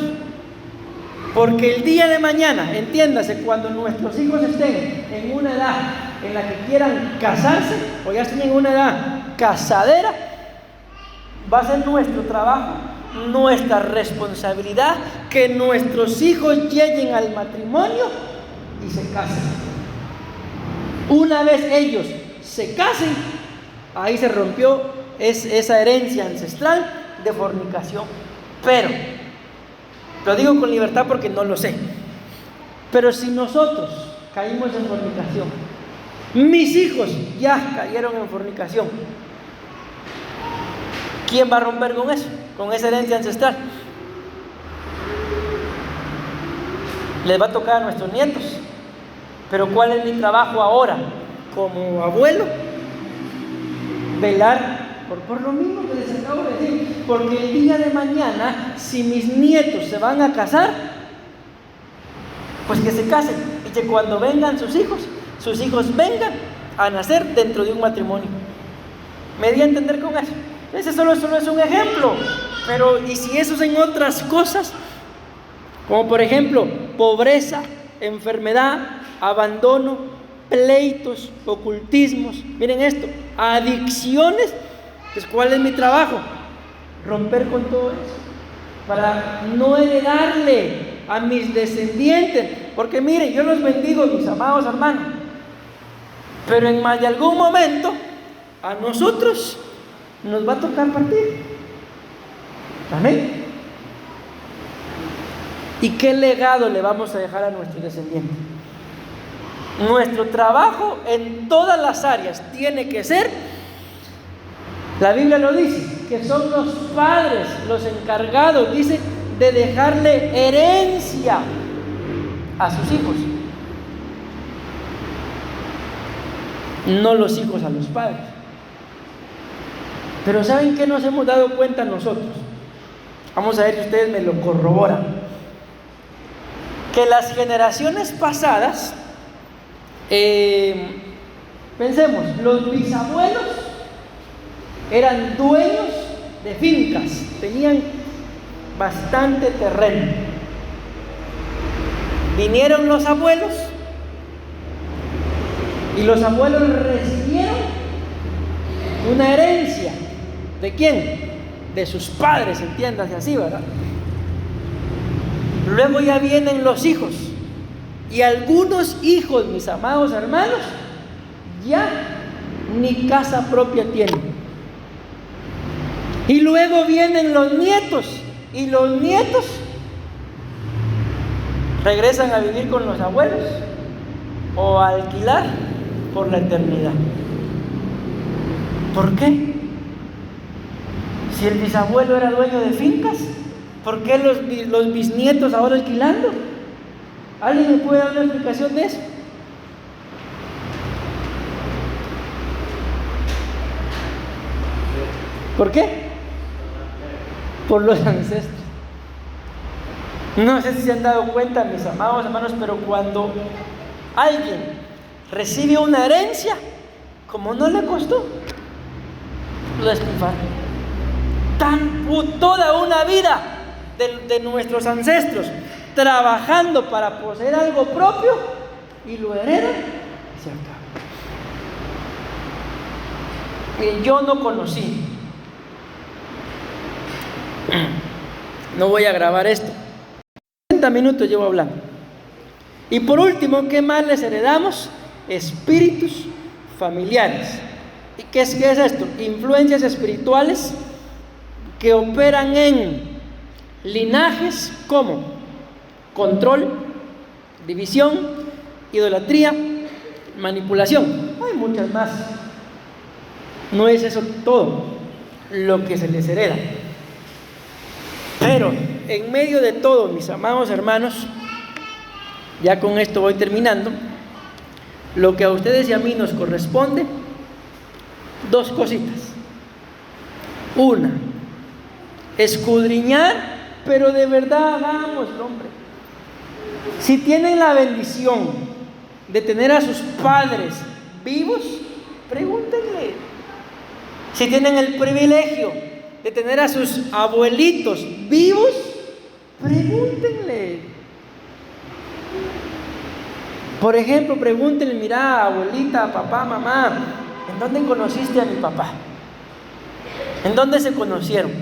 Porque el día de mañana, entiéndase, cuando nuestros hijos estén en una edad en la que quieran casarse, o ya estén en una edad casadera, va a ser nuestro trabajo, nuestra responsabilidad, que nuestros hijos lleguen al matrimonio y se casen. Una vez ellos se casen, ahí se rompió esa herencia ancestral de fornicación. Pero lo digo con libertad porque no lo sé. Pero si nosotros caímos en fornicación, mis hijos ya cayeron en fornicación, ¿quién va a romper con eso? Con esa herencia ancestral. Les va a tocar a nuestros nietos. Pero ¿cuál es mi trabajo ahora como abuelo? Velar por lo mismo que les acabo de decir. Porque el día de mañana, si mis nietos se van a casar, pues que se casen y que cuando vengan sus hijos vengan a nacer dentro de un matrimonio. ¿Me di a entender con eso? Ese solo es un ejemplo. Pero ¿y si eso es en otras cosas? Como por ejemplo, pobreza, enfermedad, abandono, pleitos, ocultismos. Miren esto, adicciones. Pues ¿cuál es mi trabajo? Romper con todo eso, para no heredarle a mis descendientes. Porque miren, yo los bendigo, mis amados hermanos, pero en más de algún momento a nosotros nos va a tocar partir. Amén. ¿Y qué legado le vamos a dejar a nuestros descendientes? Nuestro trabajo en todas las áreas tiene que ser, la Biblia lo dice, que son los padres los encargados, dice, de dejarle herencia a sus hijos. No los hijos a los padres. Pero ¿saben qué nos hemos dado cuenta nosotros? Vamos a ver si ustedes me lo corroboran. Que las generaciones pasadas, pensemos, los bisabuelos eran dueños de fincas, tenían bastante terreno. Vinieron los abuelos y los abuelos recibieron una herencia. ¿De quién? De sus padres, entiéndase así, ¿verdad? Luego ya vienen los hijos. Y algunos hijos, mis amados hermanos, ya ni casa propia tienen. Y luego vienen los nietos, y los nietos regresan a vivir con los abuelos o a alquilar por la eternidad. ¿Por qué? Si el bisabuelo era dueño de fincas, ¿por qué los bisnietos ahora alquilando? ¿Alguien me puede dar una explicación de eso? ¿Por qué? Por los ancestros. No sé si se han dado cuenta, mis amados hermanos, pero cuando alguien recibe una herencia, como no le costó, lo despilfarra. Toda una vida de nuestros ancestros trabajando para poseer algo propio y lo heredan y se acaba. Miren, yo no conocí, no voy a grabar esto, 30 minutos llevo hablando. Y por último, ¿qué más les heredamos? Espíritus familiares. ¿Y qué es esto? Influencias espirituales que operan en linajes como control, división, idolatría, manipulación. Hay muchas más. No es eso todo lo que se les hereda. Pero en medio de todo, mis amados hermanos, ya con esto voy terminando, lo que a ustedes y a mí nos corresponde, dos cositas. Una, escudriñar, pero de verdad hagámoslo, hombre. Si tienen la bendición de tener a sus padres vivos, pregúntenle. Si tienen el privilegio de tener a sus abuelitos vivos, pregúntenle. Por ejemplo, pregúntenle: mira, abuelita, papá, mamá, ¿en dónde conociste a mi papá? ¿En dónde se conocieron?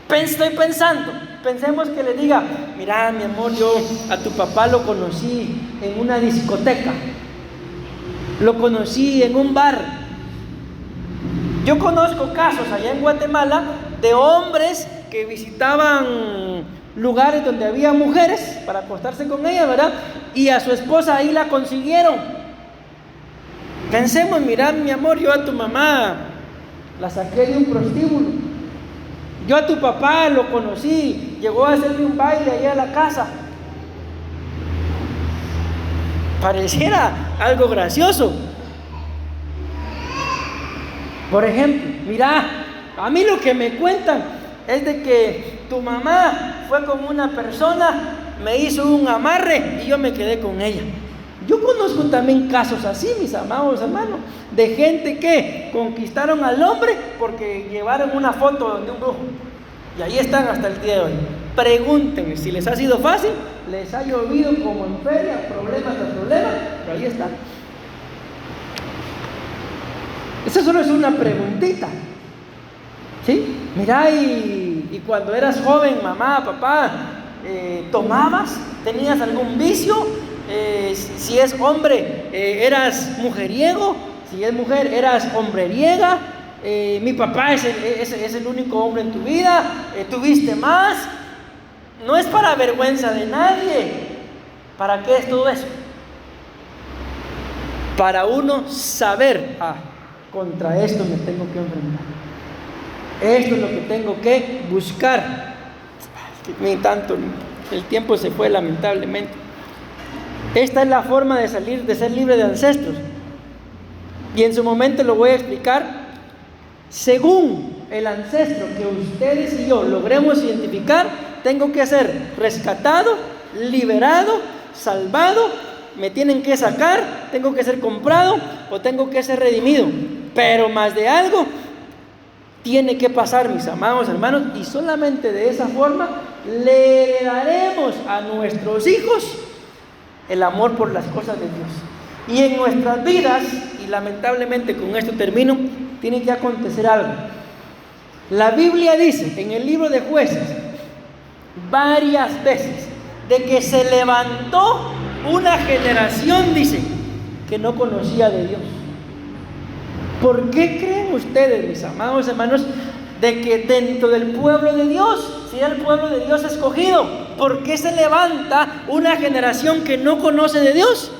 Estoy pensando, pensemos que le diga: mira, mi amor, yo a tu papá lo conocí en una discoteca, lo conocí en un bar. Yo conozco casos allá en Guatemala de hombres que visitaban lugares donde había mujeres para acostarse con ellas, ¿verdad? Y a su esposa ahí la consiguieron. Pensemos: mira, mi amor, yo a tu mamá la saqué de un prostíbulo. Yo a tu papá lo conocí, llegó a hacerme un baile allá a la casa. Pareciera algo gracioso. Por ejemplo, mira, a mí lo que me cuentan es de que tu mamá fue con una persona, me hizo un amarre y yo me quedé con ella. Yo conozco también casos así, mis amados hermanos, de gente que conquistaron al hombre porque llevaron una foto de un brujo. Y ahí están hasta el día de hoy. Pregúntenme si les ha sido fácil, les ha llovido como en feria, problema tras problema, pero ahí están. Eso solo es una preguntita. ¿Sí? Mira, y cuando eras joven, mamá, papá, ¿tomabas? ¿Tenías algún vicio? Si es hombre, ¿eras mujeriego? Si es mujer, ¿eras hombreriega? Mi papá es el único hombre en tu vida. ¿Tuviste más? No es para vergüenza de nadie. ¿Para qué es todo eso? Para uno saber: contra esto me tengo que enfrentar. Esto es lo que tengo que buscar. Ni tanto, el tiempo se fue, lamentablemente. Esta es la forma de ser libre de ancestros. Y en su momento lo voy a explicar. Según el ancestro que ustedes y yo logremos identificar, tengo que ser rescatado, liberado, salvado, me tienen que sacar, tengo que ser comprado o tengo que ser redimido. Pero más de algo tiene que pasar, mis amados hermanos, y solamente de esa forma le daremos a nuestros hijos el amor por las cosas de Dios. Y en nuestras vidas, y lamentablemente con esto termino, tiene que acontecer algo. La Biblia dice en el libro de Jueces varias veces de que se levantó una generación, dice, que no conocía de Dios. ¿Por qué creen ustedes, mis amados hermanos, de que dentro del pueblo de Dios, si era el pueblo de Dios escogido, ¿por qué se levanta una generación que no conoce de Dios?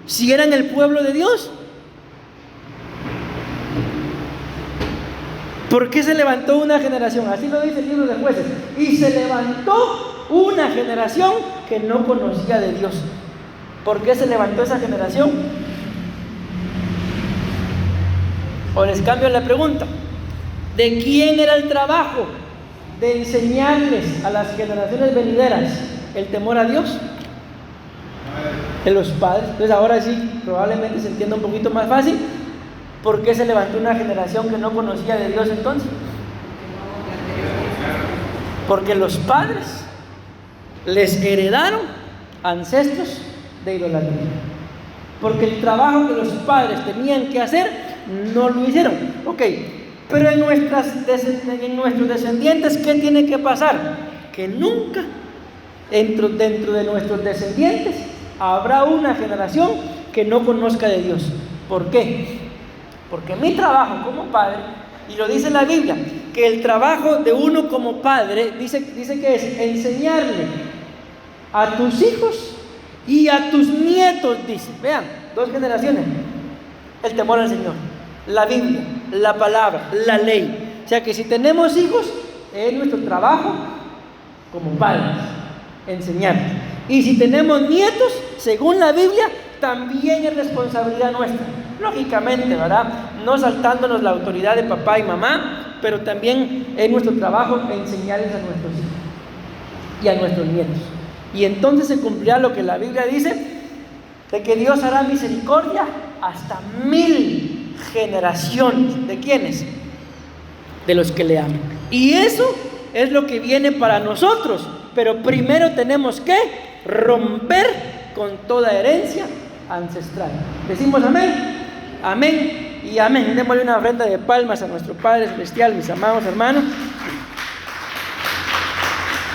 Si eran el pueblo de Dios. ¿Por qué se levantó una generación? Así lo dice el libro de Jueces. Y se levantó una generación que no conocía de Dios. ¿Por qué se levantó esa generación? O les cambio la pregunta. ¿De quién era el trabajo de enseñarles a las generaciones venideras el temor a Dios? De los padres. Entonces ahora sí, probablemente se entienda un poquito más fácil. ¿Por qué se levantó una generación que no conocía de Dios entonces? Porque los padres les heredaron ancestros de idolatría. Porque el trabajo que los padres tenían que hacer, no lo hicieron. Ok, pero en nuestros descendientes, ¿qué tiene que pasar? Que nunca dentro de nuestros descendientes habrá una generación que no conozca de Dios. ¿Por qué? Porque mi trabajo como padre, y lo dice la Biblia, que el trabajo de uno como padre, dice que es enseñarle a tus hijos y a tus nietos, dice, vean, 2 generaciones, el temor al Señor, la Biblia, la palabra, la ley. O sea que si tenemos hijos, es nuestro trabajo como padres, enseñarles. Y si tenemos nietos, según la Biblia, también es responsabilidad nuestra. Lógicamente, ¿verdad? No saltándonos la autoridad de papá y mamá, pero también es nuestro trabajo enseñarles a nuestros hijos y a nuestros nietos. Y entonces se cumplirá lo que la Biblia dice, de que Dios hará misericordia hasta 1000 generaciones. ¿De quiénes? De los que le aman. Y eso es lo que viene para nosotros. Pero primero tenemos que romper con toda herencia ancestral. Decimos amén. Amén y amén. Démosle una ofrenda de palmas a nuestro Padre Celestial, mis amados hermanos.